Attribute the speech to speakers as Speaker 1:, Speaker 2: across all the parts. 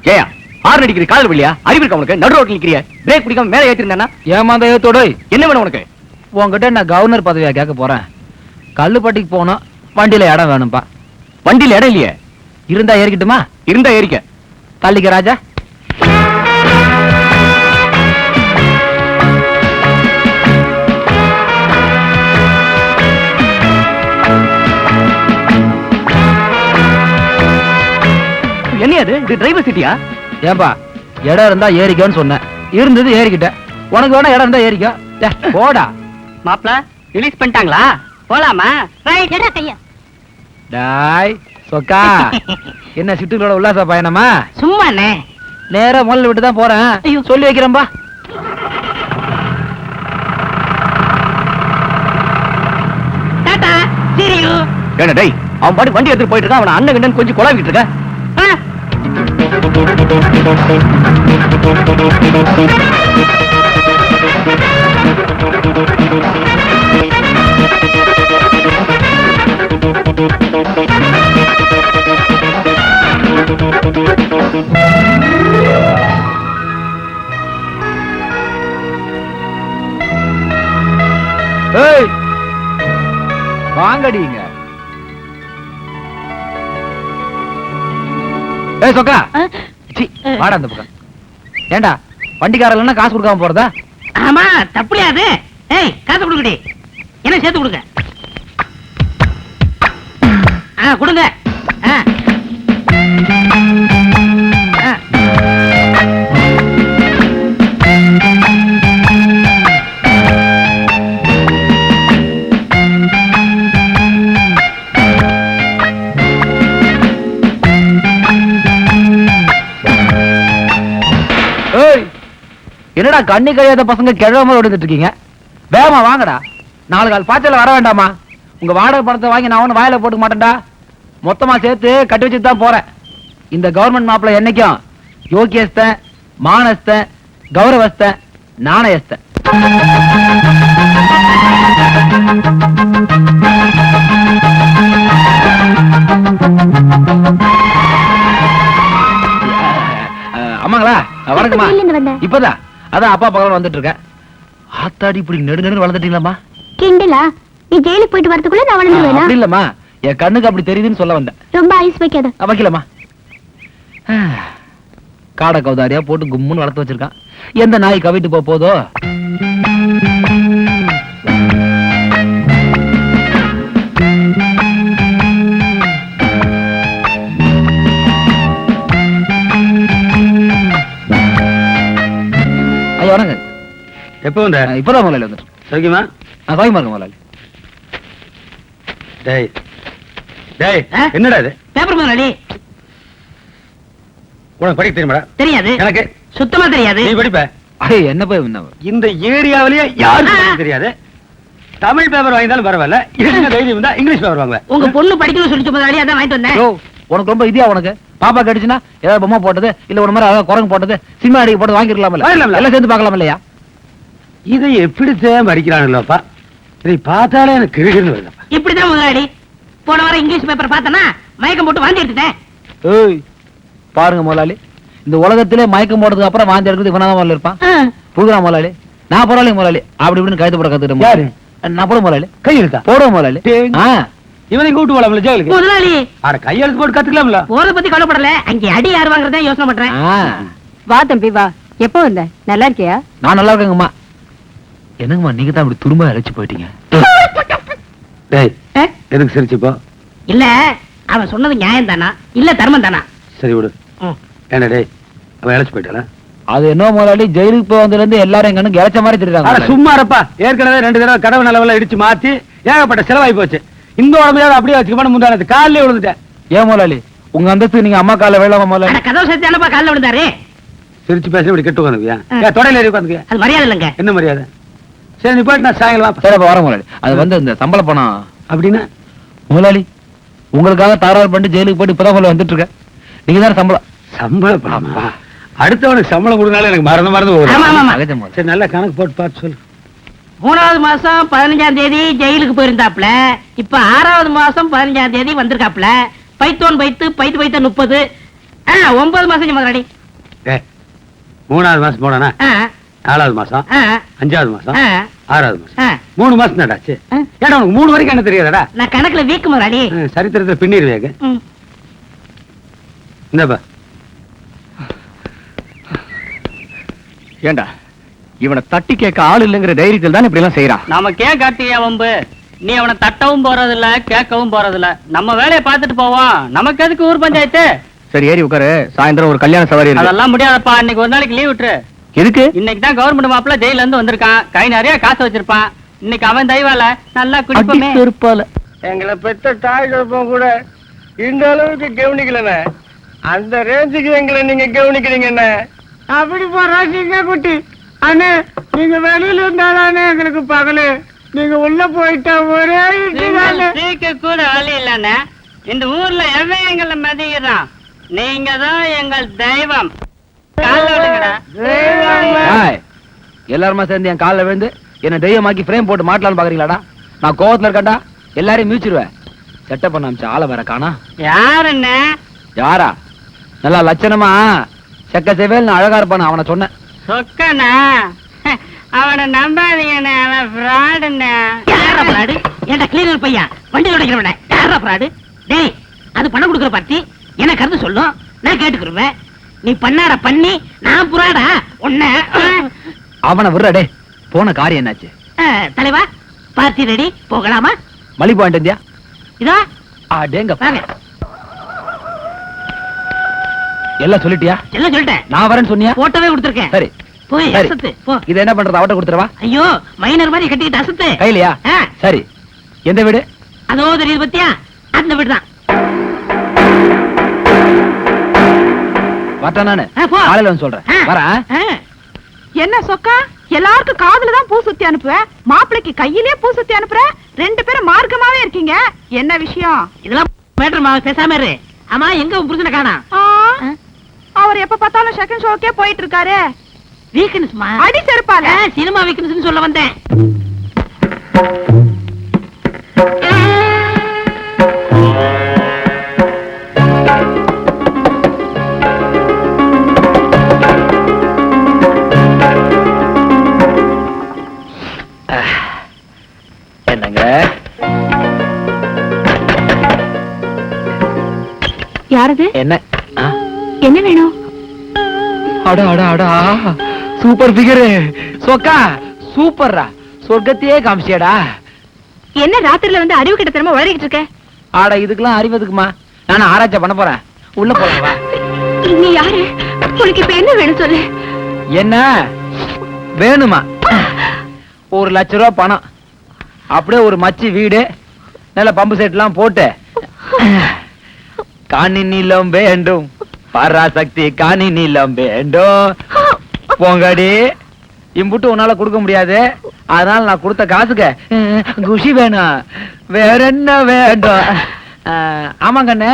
Speaker 1: ஏயா ஆறு அடிக்கிற காதல் வழியா அறிவு இருக்கா உனக்கு? நடு ரோட்ல நிக்கிறிய, பிரேக் பிடிக்காம மேல ஏத்திருந்தா
Speaker 2: ஏமாந்த ஏத்தோட
Speaker 1: என்ன வேணும் உனக்கு?
Speaker 2: உங்ககிட்ட நான் கவர்னர் பதவியா கேட்க போறேன். கல்லுப்பட்டிக்கு போனோம், வண்டியில இடம் வேணும்பா.
Speaker 1: வண்டியில இடம் இல்லையே.
Speaker 2: இருந்தா ஏறிக்கிட்டுமா?
Speaker 1: இருந்தா ஏறிக்க.
Speaker 2: தள்ளிக்க ராஜா.
Speaker 1: என்ன அது? இது டிரைவர் சீட்டியா?
Speaker 2: ஏன்பா இடம் இருந்தா ஏறிக்கோன்னு சொன்னேன், இருந்தது ஏறிக்கிட்டேன். உனக்கு வேணா இடம் இருந்தா ஏறிக்கோ. போடா
Speaker 3: மாப்ள. ரிலீஸ் பண்ணிட்டாங்களா? போலாமா? ரைட். எடா கையா.
Speaker 2: டாய் சொக்கா. என்ன சிட்டுகளோட உல்லாச பயணமா?
Speaker 3: சும்மாண்ணே.
Speaker 2: நேரா முதல்ல விட்டு தான் போறேன், சொல்லி வைக்கிறேன்பா.
Speaker 3: டாடா. see you.
Speaker 1: என்ன டேய், அவன் பாட்டு வண்டி எடுத்துட்டு போயிட்டு இருக்கான். அவன் அண்ணன் கண்ணன் கொஞ்சம் குழாவிட்டு இருக்க.
Speaker 2: ஏய் வாங்கடிங்க. ஏய் சொக்கா, வாடா அந்த பக்கம். ஏண்டா வண்டிக்காரல்னா காசு கொடுக்காம போறதா?
Speaker 3: ஆமா, தப்புலையா அது? ஏய், காசு கொடுக்கடி. என்ன சேர்த்து கொடுங்க. கொடுங்க.
Speaker 2: என்னடா கண்ணி கழியாத பசங்க கிழமை ஓடிட்டு இருக்கீங்க? வேகமா வாங்கடா, 4 கால் பாய்ச்சல வர வேண்டாமா? உங்க வாடகை பணத்தை வாங்கி நான் ஒண்ணு வாயில போட்டுக்க மாட்டேன்டா. மொத்தமா சேர்த்து கட்டி வச்சுட்டு தான் போறேன். இந்த கவர்மெண்ட் மாப்பிள்ள என்னைக்கும் யோகியஸ்த, மானஸ்த, கௌரவஸ்த, நாணயஸ்த. அம்மாங்களா வணக்கம்மா. இப்பதான் அதான் அப்பா பக்கம் வந்துட்டு இருக்க. ஆத்தாடி இப்படி நெடு நெடு வளர்ந்துட்டீங்களாமா?
Speaker 4: கிண்டலா? நீ ஜெயிலுக்கு போயிட்டு வரதுக்குள்ள நான் வளர்ந்துருவேனா?
Speaker 2: அப்படி இல்லம்மா, என் கண்ணுக்கு அப்படி தெரியுதுன்னு சொல்ல வந்தேன்.
Speaker 4: ரொம்ப ஐஸ் வைக்காத.
Speaker 2: வைக்கலம்மா. காடை கௌதாரியா போட்டு கும்முன்னு வளர்த்து வச்சிருக்கான். எந்த நாய் கவிட்டு போதோ? ஐயா வணங்க.
Speaker 5: எப்போ வந்த?
Speaker 2: இப்பதான் முதலாளி வந்துட்டு.
Speaker 5: சௌக்கியமா?
Speaker 2: சௌக்கியமா இருக்கு முதலாளி.
Speaker 5: டேய் டேய், என்னடா இது?
Speaker 3: பேப்பர் முதலாளி.
Speaker 5: உனக்கு படிக்க தெரியுமாடா?
Speaker 3: தெரியாது.
Speaker 5: எனக்கு
Speaker 3: சுத்தமா தெரியாது.
Speaker 5: நீ படிப்ப?
Speaker 2: என்ன போய்
Speaker 5: இந்த ஏரியாவிலேயே யாருக்கும் தெரியாது. தமிழ் பேப்பர் வாங்கினாலும் பரவாயில்ல, என்ன தைரியம் இருந்தா இங்கிலீஷ் பேப்பர் வாங்குவேன்.
Speaker 3: உங்க பொண்ணு படிக்கணும்னு சொல்லிச்சு முதலாளி, அதான் வாங்கிட்டு வந்தேன்.
Speaker 2: உனக்கு ரொம்ப இதியா? உனக்கு பாப்பா கிடைச்சுன்னா ஏதாவது பொம்மை போட்டது, இல்ல ஒரு மாதிரி குரங்கு போட்டது, சினிமா அடிக்க போட்டு வாங்கிருக்கலாம்ல? எல்லாம் சேர்ந்து பார்க்கலாம் இல்லையா?
Speaker 5: இதை எப்படித்தான் படிக்கிறானுல்லப்பா, இதை பார்த்தாலே எனக்கு கிழக்குன்னு வருது.
Speaker 3: இப்படிதான் முதலாளி, போன வாரம் இங்கிலீஷ் பேப்பர் பார்த்தனா மயக்கம் போட்டு வாந்தி எடுத்துட்டேன்.
Speaker 2: ஏய் பாருங்க முதலாளி, இந்த உலகத்திலே மயக்கம் போட்டதுக்கு அப்புறம் வாந்தி எடுக்கிறது இவனாதான் முதல்ல இருப்பான். புதுரா முதலாளி, நான் பரவாயில்ல முதலாளி. அப்படி இப்படின்னு கைது போட கத்துக்கிட்டேன். யாரு? நான் போட முதலாளி. கையெழுத்தா போடுவோம் முதலாளி.
Speaker 5: இவனை கூட்டு போலாம்ல ஜெயிலுக்கு?
Speaker 3: முதலாளி
Speaker 5: அட கையெழுத்து போட்டு கத்துக்கலாம்ல.
Speaker 3: போறத பத்தி கவலைப்படல, அங்க அடி யாரு வாங்குறதா யோசனை பண்றேன்.
Speaker 4: வா தம்பி வா. எப்போ வந்த? நல்லா இருக்கியா?
Speaker 2: நான் நல்லா இருக்கேங்கம்மா. என்னங்கம்மா நீங்க தான் இப்படி துரும்ப அழைச்சு போயிட்டீங்க?
Speaker 5: டேய் எதுக்கு சிரிச்சுப்போ?
Speaker 3: இல்ல அவன் சொன்னது நியாயம் தானா இல்ல தர்மம் தானா?
Speaker 5: சரி விடு. என்ன டேய், அவன் அழைச்சு போயிட்டானா?
Speaker 2: அது என்ன முதலாளி, ஜெயிலுக்கு போய் வந்ததுல இருந்து எல்லாரும் எங்கன்னு இழைச்ச மாதிரி தெரியுறாங்க.
Speaker 5: சும்மா இருப்பா. ஏற்கனவே 2 தடவை கடவு நிலவெல்லாம் இடிச்சு மாத்தி ஏகப்பட்ட செலவாகி போச்சு. இந்த உடம்பையாவது அப்படியே வச்சுக்கணும். முந்தானது காலிலே விழுந்துட்டேன்.
Speaker 2: ஏன் முதலாளி, உங்க அந்தஸ்து நீங்க அம்மா கால வேளாம முதலாளி?
Speaker 3: கதவு சேர்த்தானப்பா காலில் விழுந்தாரு.
Speaker 5: சிரிச்சு பேச இப்படி கெட்டு உட்காந்துக்கியா? தொடையில ஏறி உட்காந்துக்கியா?
Speaker 3: அது மரியாதை இல்லைங்க.
Speaker 5: என்ன மரியாதை? சரி நீ போயிட்டு நான் சாயங்காலம்
Speaker 2: சரி வர முதலாளி. அது வந்து இந்த சம்பள பணம்
Speaker 5: அப்படின்னா
Speaker 2: முதலாளி உங்களுக்காக தகராறு பண்ணிட்டு ஜெயிலுக்கு போயிட்டு இப்பதான் வந்துட்டு இருக்க. நீங்க தான்
Speaker 5: சம்பள பணமா? அடுத்தவனுக்கு சம்பளம் கொடுனால எனக்கு மறந்து போகுது. சரி நல்ல கணக்கு போட்டு பார்த்து சொல்லு.
Speaker 3: 3வது மாசம் 15ஆம் தேதி ஜெயிலுக்கு போயிருந்தாப்ல. இப்ப 6வது மாசம் 15ஆம் தேதி வந்திருக்காப்ல. பைத்தோன் பைத்து 30 9 மாசம் முதலாளி.
Speaker 5: ஏய், 3வது மாசம் போனா 4வது மாசம் 5வது மாசம் 6வது மாசம் 3 மாசம் நடாச்சு. ஏடா உனக்கு 3 வரைக்கும் என்ன தெரியாதடா?
Speaker 3: நான் கணக்குல வீக்கு முதலாளி.
Speaker 5: சரித்திரத்துல பின்னிருவேங்க. இந்தப்பா
Speaker 1: ஏண்டா இவனை தட்டி கேட்க ஆள் இல்லைங்கிற தைரியத்தில் தான் இப்படி எல்லாம் செய்யறான்.
Speaker 6: நமக்கு ஏன் கார்த்திகா வம்பு? நீ அவனை தட்டவும் போறதில்ல, கேட்கவும் போறதில்ல. நம்ம வேலையை பார்த்துட்டு போவோம். நமக்கு எதுக்கு ஊர் பஞ்சாயத்து?
Speaker 1: சரி ஏறி உட்காரு. சாயந்தரம் ஒரு கல்யாண சவாரி இருக்கு.
Speaker 6: அதெல்லாம் முடியாதப்பா. இன்னைக்கு ஒரு நாளைக்கு லீவ் விட்டுரு.
Speaker 1: எதுக்கு?
Speaker 6: இன்னைக்கு தான் கவர்மெண்ட் மாப்பிள்ள ஜெயில இருந்து வந்திருக்கான். கை நிறைய காசு வச்சிருப்பான். இன்னைக்கு அவன் தயவால நல்லா குடிப்போமே.
Speaker 1: இருப்பால
Speaker 7: எங்களை பெத்த தாய் குழப்பம் கூட இந்த அளவுக்கு கவனிக்கலண்ணே. அந்த ரேஞ்சுக்கு எங்களை நீங்க கவனிக்கிறீங்க என்ன? அப்படி போறாங்க குட்டி அண்ணே. நீங்க வெளியில இருந்தாலே எங்களுக்கு பகலு. நீங்க உள்ள போயிட்டா ஒரே
Speaker 6: சீக்க கூட வழி இல்லன்னு இந்த ஊர்ல எவன் எங்களை மதிக்கிறான்? நீங்க தான் எங்கள் தெய்வம்.
Speaker 2: எல்லாருமா சேர்ந்து என் காலில் விழுந்து என்ன தெய்வமாக்கி ஃப்ரேம் போட்டு மாட்டலான்னு பாக்குறீங்களாடா? நான் கோவத்துல இருக்கேன்டா. எல்லாரையும் மீச்சிருவேன். செட்டப் பண்ண அமைச்ச ஆளை வேற காணா.
Speaker 6: யாருன்னு?
Speaker 2: யாரா? நல்லா லட்சணமா செக்க செவேல் அழகா இருப்பான அவனை சொன்னேன்.
Speaker 6: சொக்கனா? அவனை நம்பாதீங்கண்ணே. அவன் ஃப்ராடுண்ணே.
Speaker 3: யாரா ஃப்ராடு? ஏன்டா கிளீனர் பையன் வண்டி ஓடிக்கிறவனே யாரா ஃப்ராடு? டேய், அது பணம் கொடுக்குற பார்ட்டி. என்ன கருத்து சொல்லும், நான் கேட்டுக்கிருவேன். நீ பண்ணாட பண்ணி நான் புறாடா உன்ன.
Speaker 2: அவனை விடுறடே. போன காரியம் என்னாச்சு?
Speaker 3: தலைவா, பார்ட்டி ரெடி, போகலாமா?
Speaker 2: மலி பாயிண்ட் இந்தியா
Speaker 3: இதா
Speaker 2: அடேங்க
Speaker 3: வாங்க.
Speaker 2: எல்லாம் சொல்லிட்டியா?
Speaker 3: எல்லாம் சொல்லிட்டேன்.
Speaker 2: நான் வரேன்னு சொன்னியா?
Speaker 3: போட்டோவே கொடுத்துருக்கேன்.
Speaker 2: சரி
Speaker 3: போய்
Speaker 2: சரி.
Speaker 3: அசத்து போ.
Speaker 2: இது என்ன பண்றது? அவட்ட கொடுத்துறவா?
Speaker 3: ஐயோ, மைனர் மாதிரி கட்டிக்கிட்டு அசத்து.
Speaker 2: கையிலையா? சரி. எந்த வீடு?
Speaker 3: அதோ தெரியுது பத்தியா? அந்த வீடு தான்.
Speaker 2: வரட்டா நானு
Speaker 3: போ.
Speaker 2: காலையில வந்து சொல்றேன். வரேன்.
Speaker 4: என்ன சொக்கா, எல்லாருக்கும் காதுல தான் பூ சுத்தி அனுப்புவ, மாப்பிளைக்கு கையிலே பூ சுத்தி அனுப்புற. 2 பேரும் மார்க்கமாவே இருக்கீங்க. என்ன விஷயம்?
Speaker 3: இதெல்லாம் மேட்டர்மா, பேசாம இரு. ஆமா, எங்க உன் புருஷனை காணா?
Speaker 4: அவர் எப்ப பார்த்தாலும் செகண்ட் ஷோக்கே போயிட்டு இருக்காரு.
Speaker 3: வீக்னஸ்மா?
Speaker 4: அடி செருப்பால.
Speaker 3: சினிமா வீக்னஸ் சொல்ல வந்தேன்.
Speaker 2: என்னங்க?
Speaker 4: யாரது?
Speaker 2: என்ன?
Speaker 4: என்ன வேணும்?
Speaker 2: அடா அடா அடா, சூப்பர் ஃபிகர். சொக்கா சூப்பர்ரா. சொர்க்கத்தையே காமிச்சியடா.
Speaker 4: என்ன ராத்திரில வந்து அறிவு கிட்ட உளறிக்கிட்டு இருக்க?
Speaker 2: ஆடா, இதுக்கெல்லாம் அறிவதுக்குமா? நான் ஆராய்ச்சி பண்ண போறேன். உள்ள போறேன் வா.
Speaker 4: நீ யாரு? உனக்கு இப்ப என்ன வேணும் சொல்லு.
Speaker 2: என்ன வேணுமா? 1 லட்சம் ரூபாய் பணம், அப்படியே ஒரு மச்சி வீடு, நல்ல பம்பு செட் எல்லாம் போட்டு, காணி நீளம் வேண்டும், பராசக்தி காணி நீளம் வேண்டும். போங்கடி. இம்புட்டு உன்னால கொடுக்க முடியாது. அதனால நான் கொடுத்த காசுக்கு குஷி வேணும். வேற என்ன வேண்டும்? ஆமாங்கண்ணே,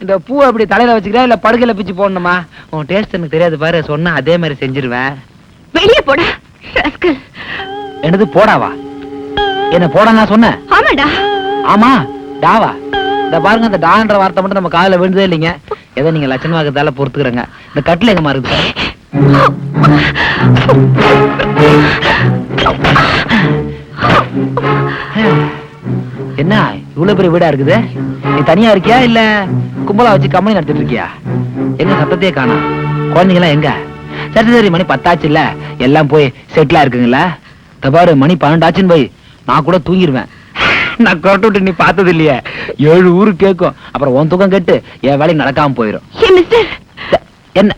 Speaker 2: இந்த பூ அப்படி தலையில வச்சுக்கிறா இல்ல படுக்கையில பிச்சு போடணுமா? உன் டேஸ்ட் எனக்கு தெரியாது பாரு. சொன்னா அதே மாதிரி செஞ்சிருவேன்.
Speaker 4: வெளியே போட.
Speaker 2: என்னது போடாவா? என்ன போட நான் சொன்னேன்?
Speaker 4: ஆமாடா.
Speaker 2: ஆமா டாவா. இந்த பாருங்க, இந்த டான்ற வார்த்தை மட்டும் நம்ம காதுல விழுந்ததே இல்லைங்க. ஏதோ நீங்க லட்சணம் வாக்குறதால பொறுத்துக்கிறங்க. இந்த கட்டில எங்கம்மா இருக்குது? என்ன இவ்வளவு பெரிய வீடா இருக்குது? நீ தனியா இருக்கியா இல்ல கும்பலா வச்சு கம்பெனி நடத்திட்டு இருக்கியா? எங்க சத்தத்தையே காணோம். குழந்தைங்க எல்லாம் எங்க? சரி சரி, மணி 10 ஆச்சு இல்ல, எல்லாம் போய் செட்டிலா இருக்குங்களா? பாரு, மணி 12 ஆச்சுன்னு போய் நான் கூட தூங்கிடுவேன். நான் கொரட்டு விட்டு நீ பார்த்தது இல்லையே, 7 ஊரு கேட்கும். அப்புறம் உன் தூக்கம் கெட்டு என் வேலைக்கு நடக்காம போயிடும். என்ன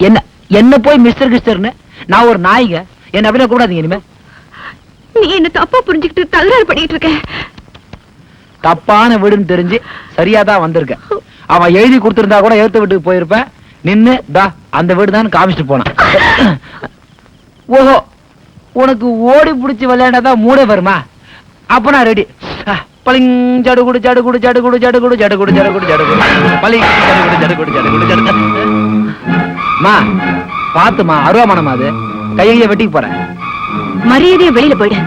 Speaker 2: என்ன என்ன போய் மிஸ்டர் கிஸ்டர்னு? நான் ஒரு நாய்ங்க, என்ன அப்படியே கூடாதீங்க இனிமே.
Speaker 4: நீ என்ன தப்பா புரிஞ்சுக்கிட்டு தகராறு பண்ணிட்டு இருக்க.
Speaker 2: தப்பான வீடுன்னு தெரிஞ்சு சரியாதான் வந்திருக்க. அவன் எழுதி கொடுத்திருந்தா கூட எழுத்து வீட்டுக்கு போயிருப்பேன். நின்னு தா அந்த வீடு தான் காமிச்சிட்டு போனான். ஓஹோ, உனக்கு ஓடி பிடிச்சி விளையாண்டாதான் மூடே வருமா? அப்ப நான் ரெடி. பளிங் ஜடுகுடு ஜடுகுடு ஜடுகுடு ஜடுகுடு ஜடுகுடு ஜடுகுடு ஜடுகுடு பளிங் ஜடுகுடு ஜடுகுடு ஜடுகுடு ஜடுகுடு. மா பாத்துமா, அருவாமனமா அது. கையை வெட்டிக்கு போறேன்.
Speaker 4: மரியாதையா வெளியில போயிடு,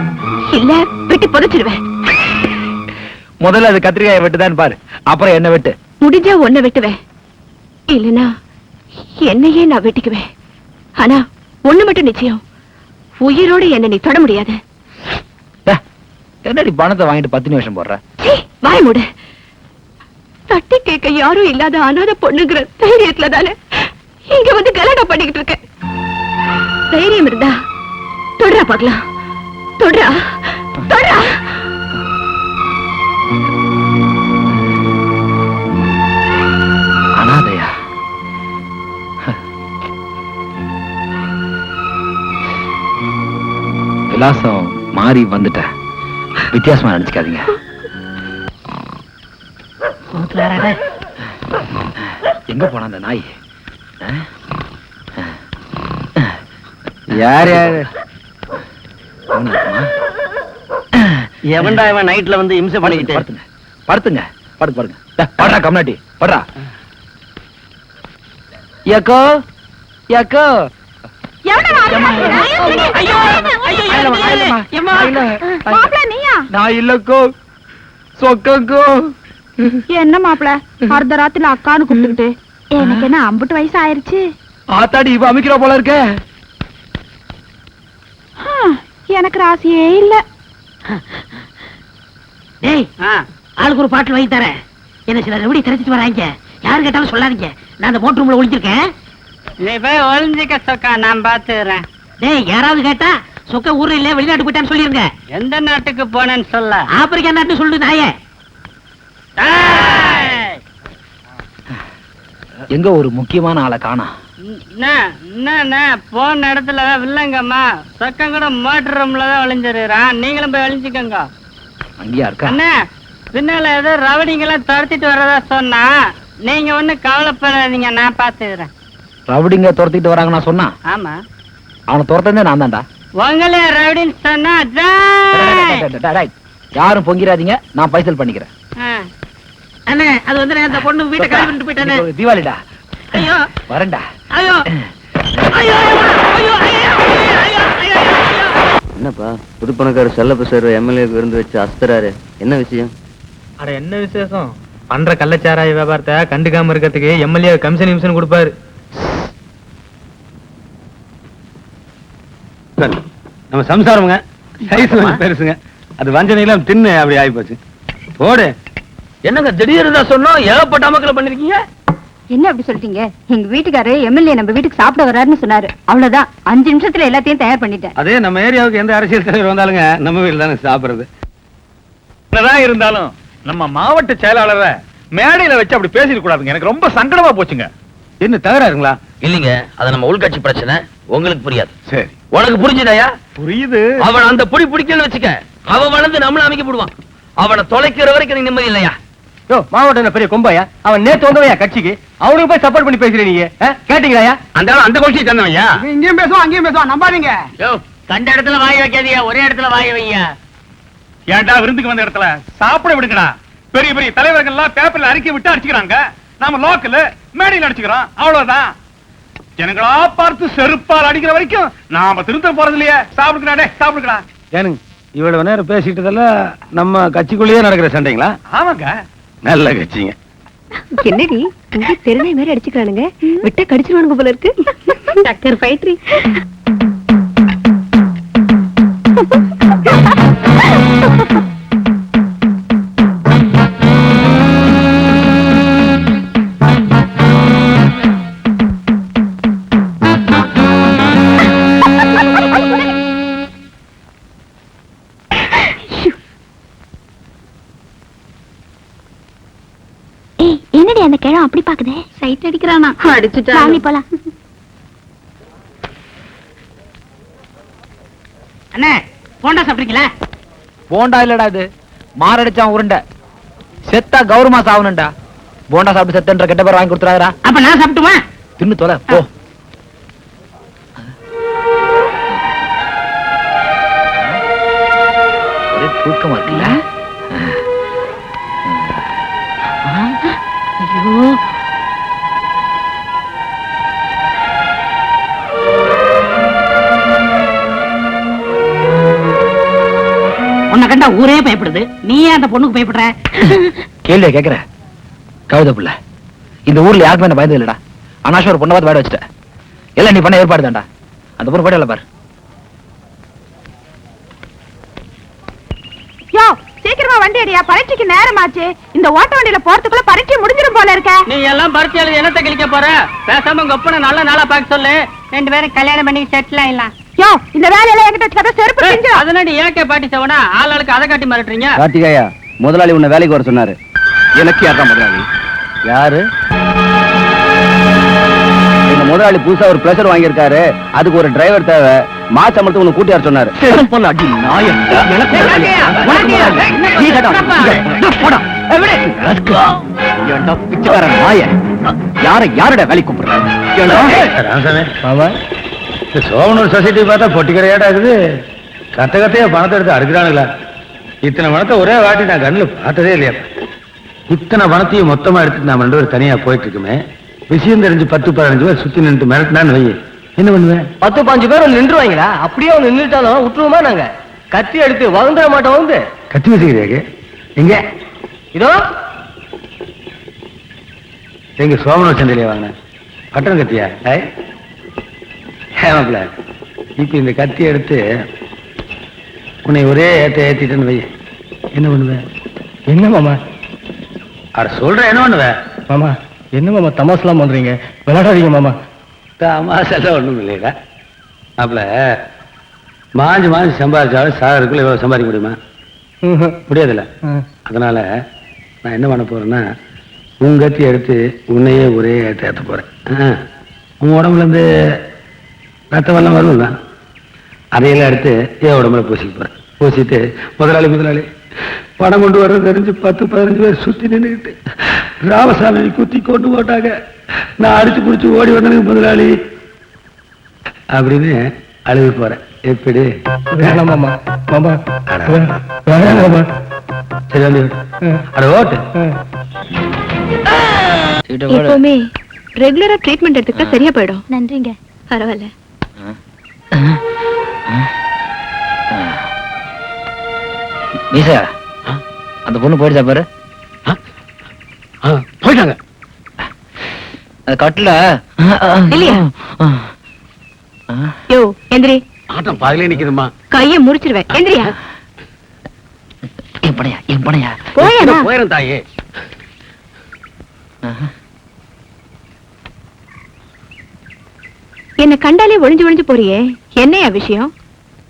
Speaker 4: இல்ல வெட்டி புதைச்சிடுவேன்.
Speaker 2: முதல்ல அது கத்திரிக்காயை வெட்டுதான் பாரு, அப்புறம் என்ன வெட்டு.
Speaker 4: முடிஞ்சா ஒன்ன வெட்டுவேன், இல்லனா என்னையே நான் வெட்டிக்குவேன். ஆனா ஒண்ணு மட்டும் நிச்சயம், உயிரோடு என்ன நீ தொட முடியாது.
Speaker 2: என்னடி பணத்தை வாங்கிட்டு 10 நிமிஷம் போடுற?
Speaker 4: வாய் மூடு. தட்டி கேட்க யாரும் இல்லாத அனாதை பொண்ணுங்கிற தைரியத்துல தானே இங்க வந்து கலடா பண்ணிக்கிட்டு இருக்க. தைரியம் இருந்தா தொடரா பார்க்கலாம். தொடரா தொடரா.
Speaker 2: அனாதையா? விலாசம் மாறி வந்துட்ட, வித்தியாசமா நினைச்சுக்காதீங்க. எங்க போன அந்த நாய்?
Speaker 7: யார் யாரு?
Speaker 1: எவன்டா இவன் நைட்ல வந்து இம்சை பண்ணிக்கிட்டு?
Speaker 2: படுத்துங்க படுத்துங்க படுங்க. படுறா கம்னாட்டி படுறா. ஏக்கோ ஏக்கோ. நான் இல்லக்கோ, சொக்கோ.
Speaker 4: என்ன மாப்பிள அர்த்த ராத்திரில அக்கான்னு கூப்பிட்டுக்கிட்டு? எனக்கு என்ன 50 வயசு ஆயிருச்சு.
Speaker 2: ஆத்தாடி இப்ப அமைக்கிற போல இருக்க.
Speaker 4: எனக்கு ராசியே இல்ல.
Speaker 3: டேய், ஆளுக்கு ஒரு பாட்டில் வாங்கி தரேன். என்ன சில எப்படி தெரிஞ்சிட்டு வராங்க, யாரு கேட்டாலும் சொல்லாதீங்க. நான் அந்த மோட்டர் ரூம்ல ஒளிஞ்சிருக்கேன்.
Speaker 6: நீ போய் ஒளிஞ்சிக்க சொக்கா, நான் பாத்துக்கிறேன்.
Speaker 3: டேய், யாராவது கேட்டா சொக்க ஊர்ல இல்ல வெளிநாட்டு போயிட்டான்னு சொல்லிருங்க.
Speaker 6: எந்த நாட்டுக்கு போனேன்னு சொல்ல?
Speaker 3: ஆப்பிரிக்கா நாட்டு சொல்லு நாயே.
Speaker 2: எங்க ஒரு முக்கியமான ஆளை காணோம்.
Speaker 6: என்ன போன இடத்துல வில்லங்கம்மா சொக்கம் கூட மோட்டர் ரூம்ல தான் ஒளிஞ்சிருக்கிறான். நீங்களும் போய் ஒளிஞ்சிக்கங்க.
Speaker 2: அங்கேயா இருக்கா?
Speaker 6: அண்ணா, பின்னால ஏதோ ரவடிங்கெல்லாம் துரத்திட்டு வர்றதா சொன்னா, நீங்க ஒண்ணு கவலைப்படாதீங்க, நான் பாத்துக்கிறேன்.
Speaker 2: ரவுடிங்க துரத்திட்டு வராங்க நான் சொன்னா?
Speaker 6: ஆமா,
Speaker 2: அவனை துரத்தந்தே நான் தான்டா.
Speaker 6: உங்களே ரவுடின்னு சொன்னா
Speaker 2: யாரும் பொங்கிராதீங்க, நான் பைசல் பண்ணிக்கிறேன்.
Speaker 3: அண்ணே, அது வந்து அந்த பொண்ணு வீட்டை கிளம்பிட்டு போயிட்டானே.
Speaker 2: தீபாவளிடா.
Speaker 3: ஐயோ
Speaker 2: வரேன்டா.
Speaker 3: ஐயோ ஐயோ ஐயோ ஐயோ.
Speaker 1: என்னப்பா புது பணக்கார செல்லப்ப சார் எம்எல்ஏக்கு விருந்து வச்சு அஸ்தராரு, என்ன விஷயம்?
Speaker 8: அட என்ன விசேஷம்? பண்ற கள்ளச்சாராய வியாபாரத்தை கண்டுக்காம இருக்கிறதுக்கு எம்எல்ஏ கமிஷன் கொடுப்பாரு.
Speaker 5: நம்ம சம்சாரமுங்க சைஸ் பெருசுங்க, அது வஞ்சனையில தின்னு அப்படி ஆகி போச்சு. போடு.
Speaker 2: என்னங்க திடீர்னு சொன்னோம், ஏகப்பட்ட அமக்கல பண்ணிருக்கீங்க.
Speaker 4: என்ன அப்படி சொல்லிட்டீங்க? எங்க வீட்டுக்காரரு எம்எல்ஏ நம்ம வீட்டுக்கு சாப்பிட வர்றாருன்னு சொன்னாரு. அவ்வளவுதான், 5 நிமிஷத்துல எல்லாத்தையும் தயார் பண்ணிட்டேன்.
Speaker 5: அதே நம்ம ஏரியாவுக்கு எந்த அரசியல் தலைவர் வந்தாலுங்க நம்ம வீட்டுல தானே சாப்பிடுறது.
Speaker 9: என்னதான் இருந்தாலும் நம்ம மாவட்ட செயலாளரை மேடையில வச்சு அப்படி பேசிட கூடாதுங்க. எனக்கு ரொம்ப சங்கடமா போச்சுங்க.
Speaker 5: என்ன தகராறுங்களா?
Speaker 2: இல்லீங்க, அது நம்ம உள்கட்சி பிரச்சனை, உங்களுக்கு புரியாது.
Speaker 9: சரி,
Speaker 2: உனக்கு புரிஞ்சுதாயா?
Speaker 9: புரியுது.
Speaker 2: அவன் அந்த புடி பிடிக்கன்னு வச்சுக்க, அவன் வளர்ந்து நம்மள அமைக்க போடுவான். அவனை தொலைக்கிற வரைக்கும் நீ நிம்மதி இல்லையா?
Speaker 1: மாவட்டம் பெரிய கொம்பாயா? அவன் நேத்து வந்தவையா கட்சிக்கு, அவனுக்கு போய் சப்போர்ட் பண்ணி பேசுறீங்க. நீங்க கேட்டீங்களா?
Speaker 5: அந்த கோஷ்டியை சேர்ந்தவையா?
Speaker 7: இங்கேயும் பேசுவான் அங்கேயும் பேசுவான், நம்பாதீங்க.
Speaker 3: கண்ட இடத்துல வாய் வைக்காதியா, ஒரே இடத்துல வாய் வையா.
Speaker 9: ஏன்டா விருந்துக்கு வந்த இடத்துல சாப்பிட விடுங்கடா. பெரிய பெரிய தலைவர்கள் எல்லாம் பேப்பர்ல அறிக்கை விட்டு அடிச்சுக்கிறாங்க. நாம லோக்கல் மேடையில் அடிச்சுக்கிறோம், அவ்வளவுதான். ஜனங்களா பார்த்து செருப்பால் அடிக்கிற வரைக்கும் நாம திருத்த போறது இல்லையே. சாப்பிடுங்கடா.
Speaker 5: ஏனுங்க இவ்வளவு நேரம் பேசிட்டதல்ல நம்ம கட்சிக்குள்ளேயே நடக்கிற சண்டைங்களா?
Speaker 9: ஆமாங்க,
Speaker 5: நல்ல கட்சிங்க.
Speaker 4: என்னடி இங்க தெருநாய் மாதிரி அடிச்சுக்கிறானுங்க, விட்ட கடிச்சிருவானுங்க போல இருக்கு. டாக்டர் ஃபைட்ரி. என்னடி அந்த கிழம் அப்படி பாக்குதே? சைட் அடிக்கிறானா? அடிச்சுட்டா போலாம்.
Speaker 3: அண்ணே, போண்டா சாப்பிடுறீங்களா?
Speaker 2: போண்டா இல்லடா, இது மாரடிச்சான் உருண்டை. செத்தா கௌரவமா சாவணும்டா. போண்டா சாப்பிட்டு செத்தன்ற கெட்ட பேர் வாங்கி கொடுத்துறாரா?
Speaker 3: அப்ப நான் சாப்பிட்டுமா?
Speaker 2: தின்னு தொலை போ. ஒரே தூக்கமா இருக்குல்ல?
Speaker 3: ஐயோ, உன்னை கண்டா ஊரே பயப்படுது, நீ ஏன் அந்த பொண்ணுக்கு பயப்படுற?
Speaker 2: கேள்வியா கேக்குற? கழுத புள்ள, இந்த ஊர்ல யாருக்குமே என்ன பயந்து இல்லடா. அனாஷா ஒரு பொண்ணை பார்த்து வேட வச்சுட்டேன். எல்லாம் நீ பண்ண ஏற்பாடு தான்டா. அந்த பொண்ணு போயிடல பாரு.
Speaker 4: யோ சீக்கிரமா வண்டி அடியா, பரீட்சைக்கு நேரமாச்சு. இந்த ஓட்ட வண்டியில போறதுக்குள்ள பரீட்சை முடிஞ்சிரும் போல இருக்க.
Speaker 6: நீ எல்லாம் பரிச்சை எழுதி என்னத்தை கிழிக்க போற? பேசாம உங்க ஒப்பனை நல்ல நாளா பார்க்க சொல்லு. 2 பேரும் கல்யாணம் பண்ணி செட்டில் ஆயிடலாம்.
Speaker 4: யோ இந்த வேலையெல்லாம் என்கிட்ட வச்சுக்காத, செருப்பு பிஞ்சிரும்.
Speaker 6: அதனாடி ஏகே பாட்டி சவனா ஆளுக்கு அதை காட்டி மிரட்டுறீங்க.
Speaker 1: கார்த்திகேயா, முதலாளி உன்னை வேலைக்கு வர சொன்னாரு. எனக்கு யாரா முதலாளி? யாரு? எங்க முதலாளி புதுசா ஒரு பிளஷர் வாங்கியிருக்காரு, அதுக்கு ஒரு டிரைவர் தேவை. மாச்சம்பளத்துக்கு உன்னை கூட்டியார் சொன்னாரு. யாரோட வேலை கூப்பிடுறாங்க?
Speaker 5: சோமனூர் சொசைட்டி பார்த்தா பொட்டி கடையாடா இருக்குது. கத்தையா பணத்தை எடுத்து அறுக்கிறானுங்களா? இத்தனை பணத்தை ஒரே வாட்டி நான் கண்ணில் பார்த்ததே இல்லையா. இத்தனை பணத்தையும் மொத்தமா எடுத்துட்டு நான் 2 பேரும் தனியா போயிட்டு இருக்குமே. விஷயம் தெரிஞ்சு 10-15 பேர் சுத்தி நின்று மிரட்டினான்னு வை, என்ன பண்ணுவேன்?
Speaker 1: 10-15 பேர் நின்றுவாங்களா? அப்படியே அவங்க நின்றுட்டாலும் விட்டுருவோமா? நாங்க கத்தி எடுத்து வளர்ந்துட மாட்டோம். வந்து
Speaker 5: கத்தி வச்சுக்கிறீங்க எங்க?
Speaker 1: இதோ
Speaker 5: எங்க சோமனூர் சந்தையிலே வாங்கின பட்டன் கத்தியா? ஏமாப்ல, இப்ப இந்த கத்தி எடுத்து உன்னை ஒரே ஏத்திட்டேன்னு வை, என்ன பண்ணுவேன்?
Speaker 1: என்ன மாமா?
Speaker 5: அட சொல்றேன், என்ன பண்ணுவேன்?
Speaker 1: மாமா என்ன மாமா தமாசெல்லாம் பண்றீங்க? விளையாடாதீங்க மாமா.
Speaker 5: தமாசெல்லாம் ஒண்ணும் இல்லைடா மாப்ள. மாஞ்சு சம்பாதிச்சாலும் சாகருக்குள்ள எவ்வளவு சம்பாதிக்க முடியுமா? முடியாதுல்ல. அதனால நான் என்ன பண்ண போறேன்னா, உன் கத்தி எடுத்து உன்னையே ஒரே ஏத்த போறேன். உன் உடம்புல இருந்து ரத்த வெள்ளம் வரும்ல, அதையெல்லாம் எடுத்து என் உடம்புல பூசிக்க போறேன். பூசிட்டு முதலாளி பணம் கொண்டு வர்றது தெரிஞ்சு 10-15 பேர் சுத்தி நின்றுக்கிட்டு ராமசாமி குத்தி கொண்டு போட்டாங்க. நான் அடிச்சு புடிச்சு ஓடி வந்தனுக்கு முதலாளி அப்படின்னு அழுது போறேன். எப்படி?
Speaker 1: வேணாம் மாமா. மாமா
Speaker 5: வேணாம் மாமா. சரி வந்து அட ஓட்டு.
Speaker 4: எப்பவுமே ரெகுலரா ட்ரீட்மெண்ட் எடுத்துக்கிட்டா சரியா போயிடும்.
Speaker 10: நன்றிங்க.
Speaker 4: பரவாயில்ல.
Speaker 2: நீசா, அந்த பொண்ணு போயிடுச்சா பாரு.
Speaker 5: போயிட்டாங்க.
Speaker 2: கட்டுல
Speaker 4: இல்லையா? யோ எந்திரி.
Speaker 5: ஆட்டம் பாதிலே நிக்குதுமா.
Speaker 4: கையை முறிச்சிருவேன். எந்திரியா.
Speaker 2: என் பணையா
Speaker 4: போயா?
Speaker 5: போயிரும் தாயே.
Speaker 4: என்ன கண்டாலே ஒளிஞ்சு போறியே, என்னையா விஷயம்?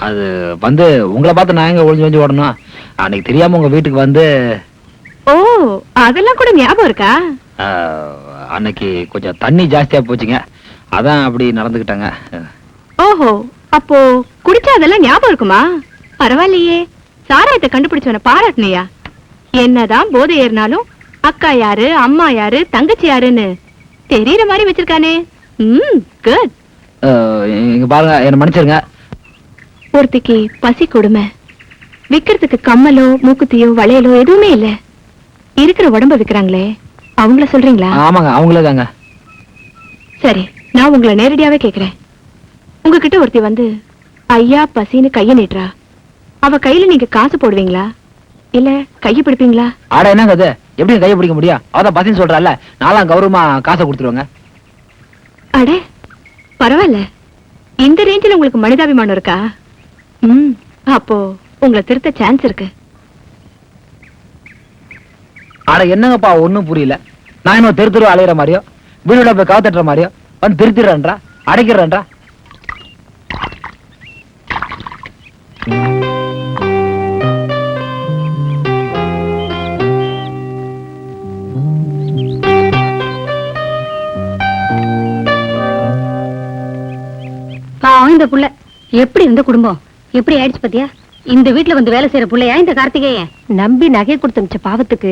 Speaker 2: அது வந்து உங்களை பார்த்து நான் எங்க ஒளிஞ்சு ஓடணும். அன்னைக்கு தெரியாம உங்க வீட்டுக்கு வந்து.
Speaker 4: ஓ, அதெல்லாம் கூட ஞாபகம் இருக்கா?
Speaker 2: அன்னைக்கு கொஞ்சம் தண்ணி ஜாஸ்தியா போச்சுங்க, அதான் அப்படி நடந்துக்கிட்டாங்க.
Speaker 4: ஓஹோ, அப்போ குடிச்சா அதெல்லாம் ஞாபகம் இருக்குமா? பரவாயில்லையே, சாராயத்தை கண்டுபிடிச்சவன பாராட்டணையா? என்னதான் போதை ஏறினாலும் அக்கா யாரு, அம்மா யாரு, தங்கச்சி யாருன்னு தெரியற மாதிரி வச்சிருக்கானே. குட்.
Speaker 2: இங்க பாருங்க, என்ன மன்னிச்சிருங்க.
Speaker 4: ஒருத்திக்கு பசி கொடுமை, விக்கிறதுக்கு கம்மலோ மூக்குத்தியோ வளையலோ எதுவுமே இல்ல. இருக்கிற உடம்ப விக்கிறாங்களே, அவங்கள சொல்றீங்களா?
Speaker 2: ஆமாங்க, அவங்களே தாங்க.
Speaker 4: சரி, நான் உங்களை நேரடியாவே கேக்குறேன். உங்ககிட்ட ஒருத்தி வந்து ஐயா பசின்னு கைய நீட்டுறா, அவ கையில நீங்க காசு போடுவீங்களா இல்ல கைய பிடிப்பீங்களா?
Speaker 2: ஆட என்னங்க அது, எப்படி கையை பிடிக்க முடியும்? அவதான் பசின்னு சொல்றால, நாலாம் கௌரவமா காசை கொடுத்துருவாங்க.
Speaker 4: அடே பரவாயில்ல, இந்த ரேஞ்சில் உங்களுக்கு மனிதாபிமானம் இருக்கா? அப்போ உங்களை திருத்த சான்ஸ் இருக்கு.
Speaker 2: ஆட என்னங்கப்பா ஒண்ணும் புரியல. நான் இன்னும் தெரு அலையிற மாதிரியோ, வீடுல போய் காத்துட்டுற மாதிரியோ வந்து திருத்திடுறா, அடைக்கிறேன்றா.
Speaker 10: பாவம் இந்த புள்ள, எப்படி இருந்த குடும்பம் எப்படி ஆயிடுச்சு பாத்தியா? இந்த வீட்டுல வந்து வேலை செய்யற புள்ளையா இந்த கார்த்திகேயன்?
Speaker 4: நம்பி நகை கொடுத்த பாவத்துக்கு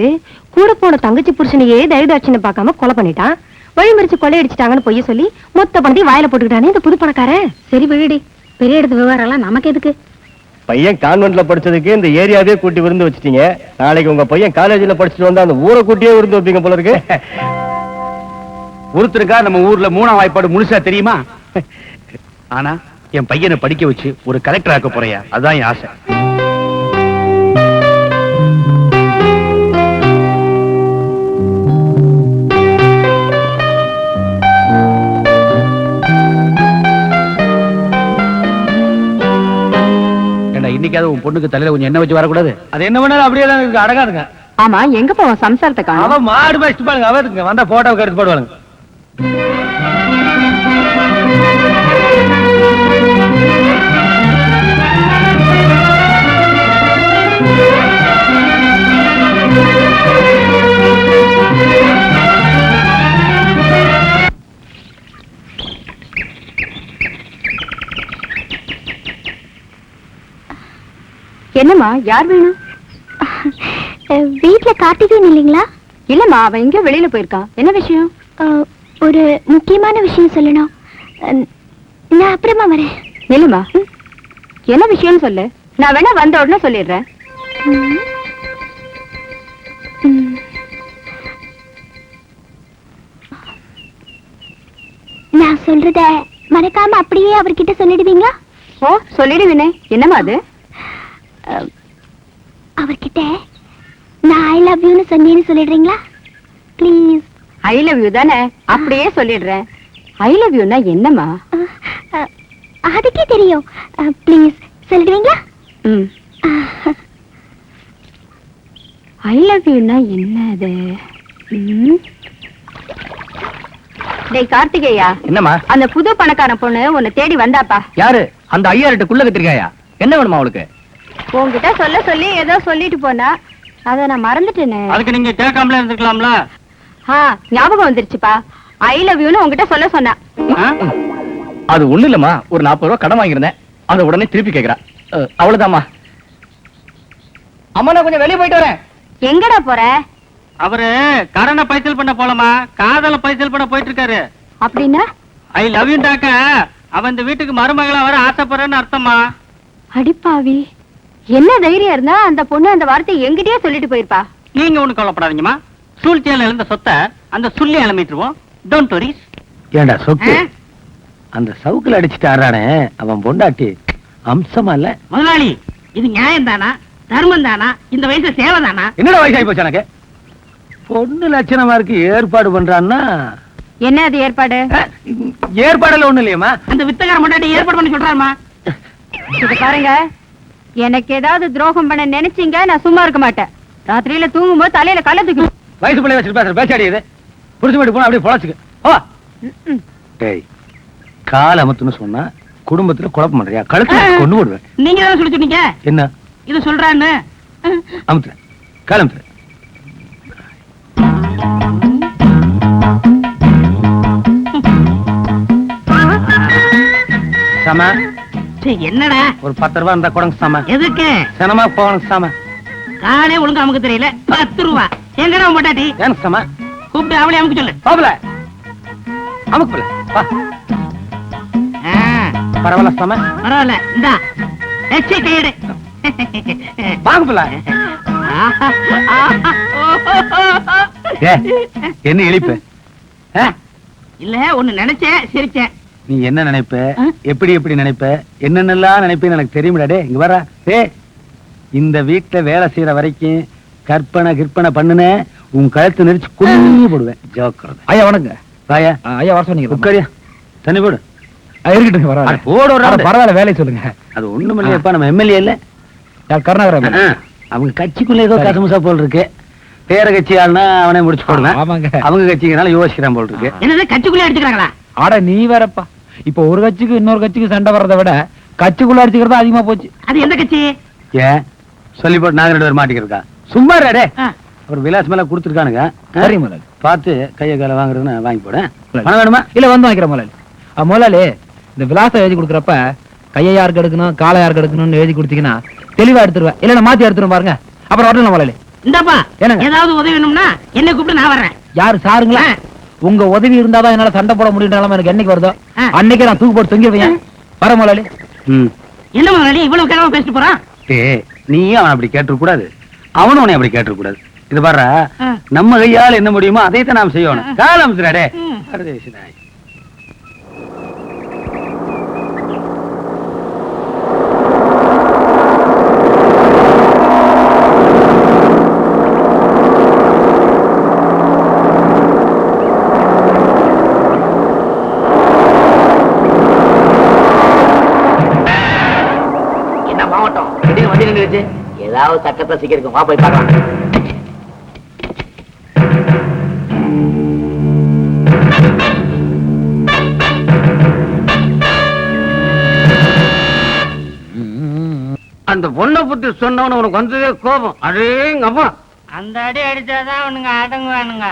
Speaker 4: கூட போன தங்கச்சி புருஷனையே தயவுதாட்சின்னு பார்க்காம கொலை பண்ணிட்டான். வழிமறிச்சு கொள்ளையடிச்சிட்டாங்கன்னு பொய்ய சொல்லி மொத்த பணத்தையும் வாயில போட்டுக்கிட்டானே இந்த புது பணக்காரன்.
Speaker 10: சரி விடுடி, பெரிய இடத்து விவகாரம் எல்லாம் நமக்கு எதுக்கு?
Speaker 1: பையன் கான்வென்ட்ல படிச்சதுக்கு இந்த ஏரியாவே கூட்டி விருந்து வச்சிட்டீங்க. நாளைக்கு உங்க பையன் காலேஜ்ல படிச்சுட்டு வந்தா அந்த ஊரை கூட்டியே விருந்து வைப்பீங்க போல இருக்கு.
Speaker 9: ஒருத்தருக்கா நம்ம ஊர்ல 3ஆம் வாய்ப்பாடு முழுசா தெரியுமா? ஆனா என் பையனை படிக்க வச்சு ஒரு கலெக்டர் ஆக்க போறியா, அதான் என் ஆசை.
Speaker 2: என்னைக்காவது உன் பொண்ணுக்கு தலையில கொஞ்சம் எண்ணெய் வச்சு வரக்கூடாது?
Speaker 5: அது என்ன பண்ணாலும் அப்படியே தான் இருக்கு, அடங்காதுங்க.
Speaker 4: ஆமா, எங்க போவோம் சம்சாரத்தை காணோம்.
Speaker 5: அவ மாடு மேய்ச்சிட்டு பாருங்க, அவ இருக்குங்க வந்தா போட்டோவுக்கு எடுத்து போடுவாங்க.
Speaker 4: என்னம்மா, யார் வேணும்?
Speaker 10: வீட்ல கார்த்திகேயன் இல்லைங்களா?
Speaker 4: இல்லம்மா, அவன் எங்கேயோ வெளியில போயிருக்கான். என்ன விஷயம்?
Speaker 10: ஒரு முக்கியமான விஷயம் சொல்லணும். நான் அப்புறமா வரேன்.
Speaker 4: நில்லுமா, என்ன விஷயம்னு சொல்லு. நான் வேணா வந்த உடனே சொல்லிடுறேன்.
Speaker 10: நான் சொல்றத மறக்காம அப்படியே அவர்கிட்ட சொல்லிடுவீங்களா?
Speaker 4: ஓ, சொல்லிடுவேனே. என்னம்மா அது?
Speaker 10: அவர்கிட்ட நான் ஐ லவ் யூன்னு சொன்னேன்னு சொல்லிடுறீங்களா ப்ளீஸ்?
Speaker 4: ஐ லவ் யூ தானே, அப்படியே சொல்லிடுறேன். ஐ லவ் யூனா என்னம்மா?
Speaker 10: அதுக்கே தெரியும். ப்ளீஸ் சொல்லிடுவீங்களா?
Speaker 4: ஐ லவ் யூனா என்ன அது? டேய் கார்த்திகேயா,
Speaker 2: என்னம்மா?
Speaker 4: அந்த புது பணக்கார பொண்ணு உன்னை தேடி வந்தாப்பா.
Speaker 2: யாரு? அந்த 5000 குள்ள கத்திரிக்காயா? என்ன வேணுமா அவளுக்கு?
Speaker 4: உன்கிட்ட சொல்ல சொல்லி ஏதோ சொல்லிட்டு போனா, அத நான் மறந்துட்டேனே.
Speaker 6: அதுக்கு நீங்க கேட்காமல இருந்திருக்கலாம்ல.
Speaker 4: ஞாபகம் வந்துருச்சுப்பா. ஐ லவ் யூன்னு உன்கிட்ட சொல்ல சொன்னா.
Speaker 2: அது ஒண்ணு இல்லம்மா, ஒரு 40 ரூபாய் கடன் வாங்கியிருந்தேன், அதை உடனே திருப்பி கேக்குறா. அவ்வளவுதாம்மா. அம்மா, நான் கொஞ்சம் வெளியே போயிட்டு வரேன்.
Speaker 4: எங்கடா போற?
Speaker 6: அவரு கடனை பைசல் பண்ண போலமா, காதல பைசல் பண்ண போயிட்டு இருக்காரு.
Speaker 4: அப்படின்னா?
Speaker 6: ஐ லவ் யூ டாக்க அவன் இந்த வீட்டுக்கு மருமகளா வர ஆசைப்படுறேன்னு அர்த்தமா?
Speaker 4: அடிப்பாவி, என்ன தைரியம் இருந்தா அந்த பொண்ணு அந்த வார்த்தையை எங்கிட்டயே சொல்லிட்டு போயிருப்பா.
Speaker 6: நீங்க ஒண்ணு கவலைப்படாதீங்கம்மா, சூழ்ச்சியால எழுந்த சொத்தை அந்த சொல்லி அலமிட்டுருவோம். Don't worry.
Speaker 5: ஏண்டா சொக்கு, அந்த சவுக்குல அடிச்சுட்டு ஆறானே அவன் பொண்டாட்டி அம்சமா இல்ல?
Speaker 3: முதலாளி, இது நியாயம் தானா, தர்மம் தானா, இந்த வயசுல சேவை தானா?
Speaker 5: என்னடா வயசாகி போச்சு எனக்கு? பொண்ணு லட்சணமா இருக்கு, ஏற்பாடு பண்றான்னா
Speaker 4: என்ன அது ஏற்பாடு?
Speaker 5: ஏற்பாடுல ஒண்ணு இல்லையம்மா.
Speaker 3: அந்த வித்தகார முன்னாடி ஏற்பாடு பண்ணி சொல்றாருமா.
Speaker 4: இது பாருங்க, எனக்கு ஏதாவது துரோகம் பண்ண நினைச்சீங்க, நான் சும்மா இருக்க மாட்டேன். ராத்திரியில தூங்கும்போது தலையில கல்ல தூக்கி.
Speaker 5: வயசு பிள்ளை வச்சுட்டு பேசுற பேச்சாடி இது. புடிச்சு போயிட்டு போனா அப்படியே பொழைச்சுக்கு. ஓ டேய், கால் அமுத்துன்னு சொன்னா குடும்பத்துல குழப்பம் பண்றியா? கழுத்து கொண்டு போடுவேன்.
Speaker 3: நீங்க தான் சொல்லி சொன்னீங்க.
Speaker 5: என்ன
Speaker 3: இது சொல்றான்னு?
Speaker 5: அமுத்துற கால் அமுத்துற. சம
Speaker 3: என்னடா?
Speaker 5: ஒரு 10 ரூபாய் இருந்தா கொடுங்க சம.
Speaker 3: எதுக்கு?
Speaker 5: சனமா போகணும் சம.
Speaker 3: காலே ஒழுங்கா அமுக்க தெரியல. 10 ரூபா எங்கடா போட்டாட்டி?
Speaker 5: ஏன் சம?
Speaker 3: கூப்பிட்டு அவளே அமுக்க சொல்லு.
Speaker 5: பாபல அமுக்கு போல வா. பரவாயில்ல சம.
Speaker 3: பரவாயில்ல, இந்தா எச்சை கையெடு.
Speaker 5: வாங்க போல. என்ன இழிப்பு?
Speaker 3: இல்ல, ஒண்ணு நினைச்சேன், சிரிச்சேன்.
Speaker 5: நீ என்ன நினைப்ப, எப்படி எப்படி நினைப்ப, என்னென்னலாம் நினைப்பேன்னு எனக்கு தெரியுமிடா. டே இங்க வர. இந்த வீட்டுல வேலை செய்யற வரைக்கும் கற்பனை கிற்பனை பண்ணுன உன் கழுத்து நெரிச்சு குடிஞ்சு போடுவேன். ஜோக்கர்.
Speaker 2: ஐயா வணங்க.
Speaker 5: வாயா.
Speaker 2: ஐயா வர சொன்னீங்க.
Speaker 5: உட்காரியா, தண்ணி போடு.
Speaker 2: இருக்கட்டும், பரவாயில்ல.
Speaker 5: போடு.
Speaker 2: பரவாயில்ல, வேலையை சொல்லுங்க.
Speaker 5: அது ஒண்ணும் இல்லையப்பா, நம்ம எம்எல்ஏ இல்ல
Speaker 2: கருணாகரன்.
Speaker 5: அவங்க கட்சிக்குள்ள ஏதோ கசமுசா போல் இருக்கு. பேர கட்சி ஆள்னா அவனே முடிச்சு போடுவேன்.
Speaker 2: ஆமாங்க.
Speaker 5: அவங்க கட்சிக்குனால யோசிக்கிறான் போல் இருக்கு.
Speaker 3: என்னது கட்சிக்குள்ளே அடிச்சுக்கிறாங்களா?
Speaker 2: ஆட நீ வேறப்பா, இப்ப ஒரு கட்சிக்கு இன்னொரு கட்சிக்கு சண்டை வர்றதை விட கட்சிக்குள்ள அடிச்சுக்கிறதா அதிகமா போச்சு.
Speaker 3: அது எந்த கட்சி?
Speaker 5: ஏன் சொல்லி போட்டு நாங்க 2 பேர் மாட்டிக்கிறதா? சும்மா டே. ஒரு விலாஸ் மேல கொடுத்துருக்கானுங்க.
Speaker 2: சரி முதலாளி,
Speaker 5: பார்த்து கையை காலை வாங்குறதுன்னு வாங்கி போட. பணம் வேணுமா?
Speaker 2: இல்ல வந்து வாங்கிக்கிறேன் முதலாளி. முதலாளி, இந்த விலாசம் எழுதி கொடுக்குறப்ப கையை யாருக்கு எடுக்கணும் காலை யாருக்கு எடுக்கணும்னு எழுதி கொடுத்தீங்கன்னா தெளிவா எடுத்துருவேன். இல்ல நான் மாத்தி எடுத்துரும் பாருங்க. அப்புறம் வரணும் முதலாளி.
Speaker 3: இந்தாப்பா,
Speaker 2: என்னங்க?
Speaker 3: ஏதாவது உதவி வேணும்னா என்ன கூப்பிட்டு நான் வர்றேன்.
Speaker 2: யாரு சாருங்களா? உங்க உதவி இருந்தாதான் என்னால சண்டை போட முடியும்னாலும் எனக்கு என்னைக்கு வருதோ அன்னைக்கு நான் தூக்கு போட்டு தொங்கிடுவேன். வர முதலாளி.
Speaker 3: என்ன முதலாளி இவ்வளவு கேவலமா பேசிட்டு போறான்?
Speaker 5: நீயும் அவன் அப்படி கேட்டுற கூடாது, அவனும் உன்னை அப்படி கேட்டுற கூடாது. இது பாரு, நம்ம கையால் என்ன முடியுமோ அதைத்தான் நாம் செய்யணும். காலம் டே.
Speaker 3: என்ன மாவட்டம்?
Speaker 2: திடீர்னு வண்டி நின்றுச்சு. ஏதாவது சட்டத்தை சிக்கிருக்கும். வா போய் பார்க்கலாம்.
Speaker 7: அந்த பொண்ணை பத்தி சொன்னவன உனக்கு வந்ததே கோபம். அடேங்க அம்மா,
Speaker 6: அந்த அடி அடிச்சாதான் அவனுங்க அடங்குவானுங்க.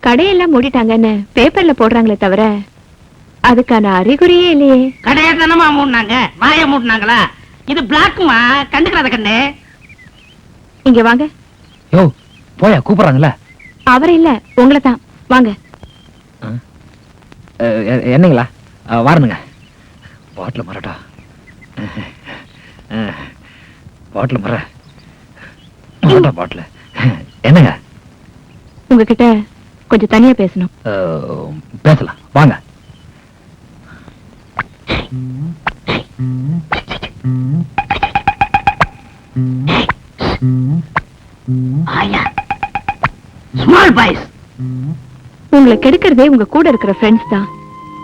Speaker 4: கடையெல்லாம் மூடிட்டாங்கன்னு பேப்பர்ல போடுறாங்களே தவிர அதுக்கான அறிகுறியே இல்லையே.
Speaker 3: கடையை தானமா மூடினாங்க, வாய மூடினாங்களா? இது பிளாக்குமா, கண்டுக்கிறாத கண்ணு.
Speaker 4: இங்க வாங்க.
Speaker 2: யோ போயா, கூப்பிடுறாங்கல்ல.
Speaker 4: அவர் இல்ல, உங்களை தான். வாங்க.
Speaker 2: என்னங்களா? வாரணுங்க. பாட்டில் மரட்டா, பாட்டில் மர பாட்டில். என்னங்க?
Speaker 4: உங்ககிட்ட கொஞ்சம் தனியா பேசணும்.
Speaker 2: பேசலாம், வாங்க.
Speaker 3: Small boys.
Speaker 4: உங்களை கெடுக்கிறதே உங்க கூட இருக்கிற ஃப்ரெண்ட்ஸ் தான்.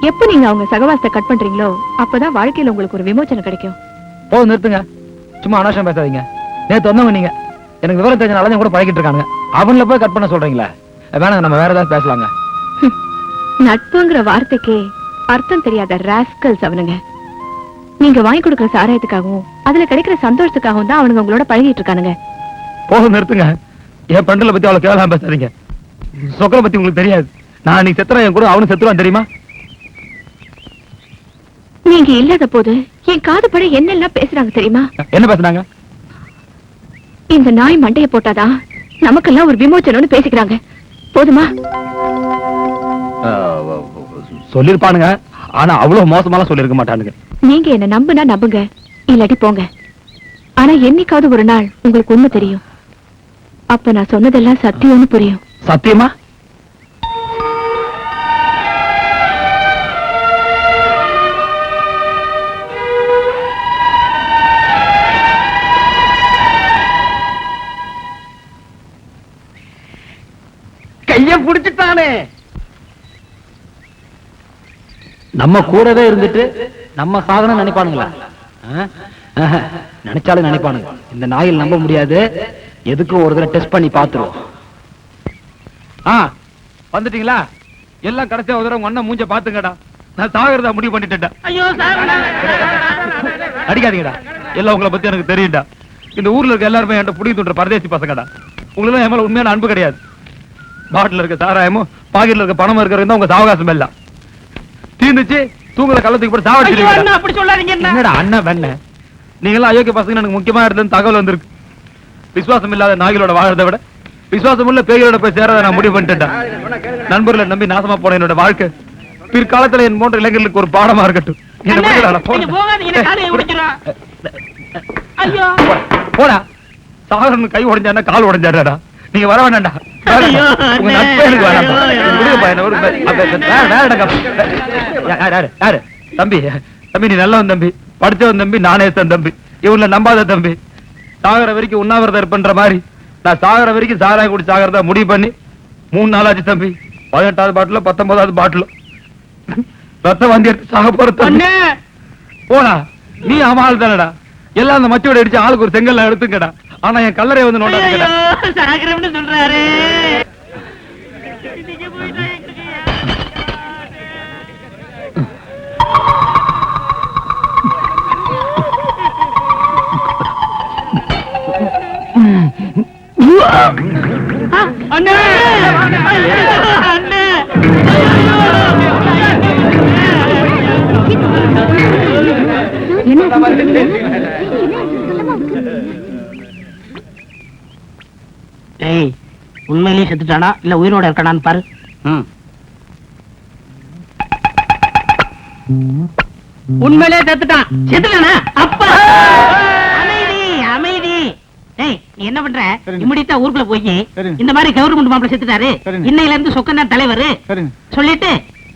Speaker 4: எப்ப நீங்க அவங்க சகவாசத்தை கட் பண்றீங்களோ அப்பதான் வாழ்க்கையில உங்களுக்கு ஒரு விமோச்சனம் கிடைக்கும்.
Speaker 2: போதும், நிறுத்துங்க. சும்மா அனாவசியம் பேசாதீங்க. நேத்து வந்தவங்க நீங்க. எனக்கு விவரம் தெரிஞ்சனால கூட பழகிட்டு இருக்காங்க. அவங்கள போய் கட் பண்ண சொல்றீங்களா? வேணாங்க, நம்ம வேற ஏதாவது பேசலாங்க.
Speaker 4: நட்புங்கிற வார்த்தைக்கே அர்த்தம் தெரியாத ராஸ்கல்ஸ் அவனுங்க. நீங்க வாங்கி கொடுக்கிற சாராயத்துக்காகவும் அதுல கிடைக்கிற சந்தோஷத்துக்காகவும் தான் அவனுங்க உங்களோட பழகிட்டு இருக்கானுங்க.
Speaker 2: போதும், நிறுத்துங்க. என் பண்டல பத்தி அவ்வளவு கேவலமா பேசாதீங்க. சொக்கரை பத்தி உங்களுக்கு தெரியாது. நான் நீ செத்துறேன், என் கூட அவனு செத்துறான் தெரியுமா?
Speaker 4: நீங்க இல்லாத போது என் காது பட என்னெல்லாம் பேசுறாங்க தெரியுமா?
Speaker 2: என்ன பேசுறாங்க?
Speaker 4: இந்த நாய் மண்டைய போட்டாதான் நமக்கெல்லாம் ஒரு விமோச்சனம்னு பேசிக்கிறாங்க. போதுமா?
Speaker 2: சொல்லிருப்பானுங்க, ஆனா அவ்வளவு மோசமாலாம் சொல்லிருக்க மாட்டானுங்க.
Speaker 4: நீங்க என்ன நம்புனா நம்புங்க, இல்லாட்டி போங்க. ஆனா என்னைக்காவது ஒரு நாள் உங்களுக்கு உண்மை தெரியும். அப்ப நான் சொன்னதெல்லாம் சத்தியம்னு புரியும்.
Speaker 2: சத்தியமா?
Speaker 7: கைய புடிச்சுட்டானே.
Speaker 2: நம்ம கூடவே இருந்துட்டு நம்ம சாதனை நினைப்பானுங்களா? நினைச்சாலும் நினைப்பானுங்க. இந்த நாயில் நம்ப முடியாது. எதுக்கும் ஒரு தடவை டெஸ்ட் பண்ணி பாத்துருவோம். வந்துட்டீங்களா? எல்லாம் கடைசியா ஒரு தடவை ஒன்ன மூஞ்ச பாத்துங்கடா. நான் சாகிறதா முடிவு பண்ணிட்டேன்டா.
Speaker 3: ஐயோ சார்,
Speaker 2: அடிக்காதீங்கடா. எல்லாம் உங்களை பத்தி எனக்கு தெரியும்டா. இந்த ஊர்ல இருக்க எல்லாருமே என்கிட்ட புடி தூண்டுற பரதேசி பசங்கடா. உங்களுக்கு என் மேல உண்மையான அன்பு கிடையாது. பாட்டில் இருக்க சாராயமும் பாக்கெட்ல இருக்க பணமும் இருக்கிறது உங்க சாவகாசம் எல்லாம் தீர்ந்துச்சு. தூங்குற கள்ளத்துக்கு போட்டு சாவடிச்சிருக்கீங்க.
Speaker 3: அப்படி சொல்லாதீங்க.
Speaker 2: என்னடா அண்ணன் வெண்ண? நீங்களாம் அயோக்கிய பசங்க. எனக்கு முக்கியமா இருந்தது தகவல் வந்திருக்கு. விசுவாசம் இல்லாத நாய்களோட வாழறதை விட விசுவாசம் உள்ள பேய்களோட போய் சேரதை நான் முடிவு பண்ணிட்டேன். நண்பர்களை நம்பி நாசமா போன என்னோட வாழ்க்கை பிற்காலத்துல என் போன்ற இளைஞர்களுக்கு ஒரு பாடமா இருக்கட்டும். போடா. சாகரன் கை உடைஞ்சானா கால் உடைஞ்சாடா. நீங்க வர வேண்டாம்டா. உங்க நட்பு எனக்கு யாரு? தம்பி, தம்பி நீ நல்லவன் தம்பி, படிச்சவன் தம்பி, நானேசன் தம்பி, இவங்கள நம்பாத தம்பி. சாகர வரைக்கும் உண்ணாவிரதம் இருப்பன்ற மாதிரி நான் சாகர வரைக்கும் சாராயம் குடி சாகரதா முடிவு பண்ணி 3 நாளாச்சு தம்பி. 18வது பாட்டில 19வது பாட்டில ரத்தம் வந்து எடுத்து சாக போற. போடா, நீ அமாள் தானடா. எல்லாம் அந்த மச்சோட அடிச்சு ஆளுக்கு ஒரு செங்கல்ல எடுத்துங்கடா. ஆனா என் கல்லறை வந்து நோண்டாதீங்கடா.
Speaker 3: சாகரம்னு சொல்றாரு. அண்ணே, அண்ணே, உண்மையிலேயே செத்துட்டானா இல்ல உயிரோட இருக்கானான்னு பாரு. உண்மையிலேயே செத்துட்டான். செத்துட்டானா? அப்பா அமைதி, அமைதி. ஏய், நீ என்ன பண்ற? இம்மிடியா ஊருக்குள்ள போய் இந்த மாதிரி கவர்மெண்ட் மாப்பிள்ள செத்துட்டாரு, இன்னையில இருந்து சொக்கன் தான் தலைவர் சொல்லிட்டு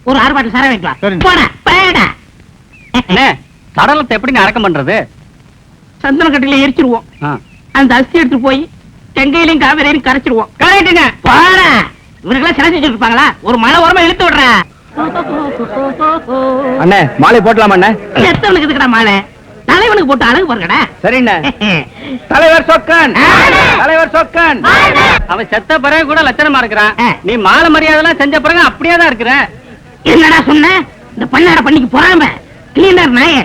Speaker 3: ஒரு 6 பாட்டில் சார வைக்கலாம். போடா, போடா.
Speaker 7: சடலத்தை எப்படிங்க அடக்கம் பண்றது?
Speaker 3: சந்தன கட்டில எரிச்சிருவோம். அந்த அஸ்தி எடுத்து போய் செங்கையிலையும் காவிரையும் கரைச்சிருவோம். கரெக்டுங்க. பாரு, இவருக்கெல்லாம் சிலை செஞ்சு இருப்பாங்களா? ஒரு மழை ஓரமா இழுத்து விடுற.
Speaker 2: அண்ணே மாலை போட்டலாமா அண்ணே?
Speaker 3: எத்தவனுக்கு இதுக்கடா மாலை? தலைவனுக்கு போட்டு அழகு பாருங்கடா.
Speaker 2: சரிண்ணே. தலைவர் சொக்கன், தலைவர் சொக்கன். அவன் செத்த பிறகு கூட லட்சணமா இருக்கிறான். நீ மாலை மரியாதை செஞ்ச பிறகு அப்படியே தான் இருக்கிற.
Speaker 3: என்னடா சொன்ன? இந்த பண்ணாட பண்ணிக்கு போறாம கிளீனர் நாயே.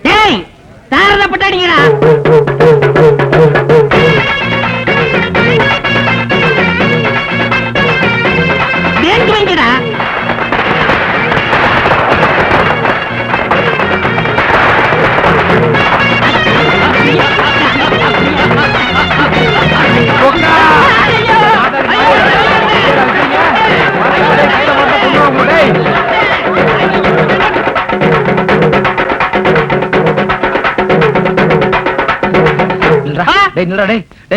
Speaker 3: டேய் தாரத பட்டாடிங்கடா. பேங்க் வைங்கடா.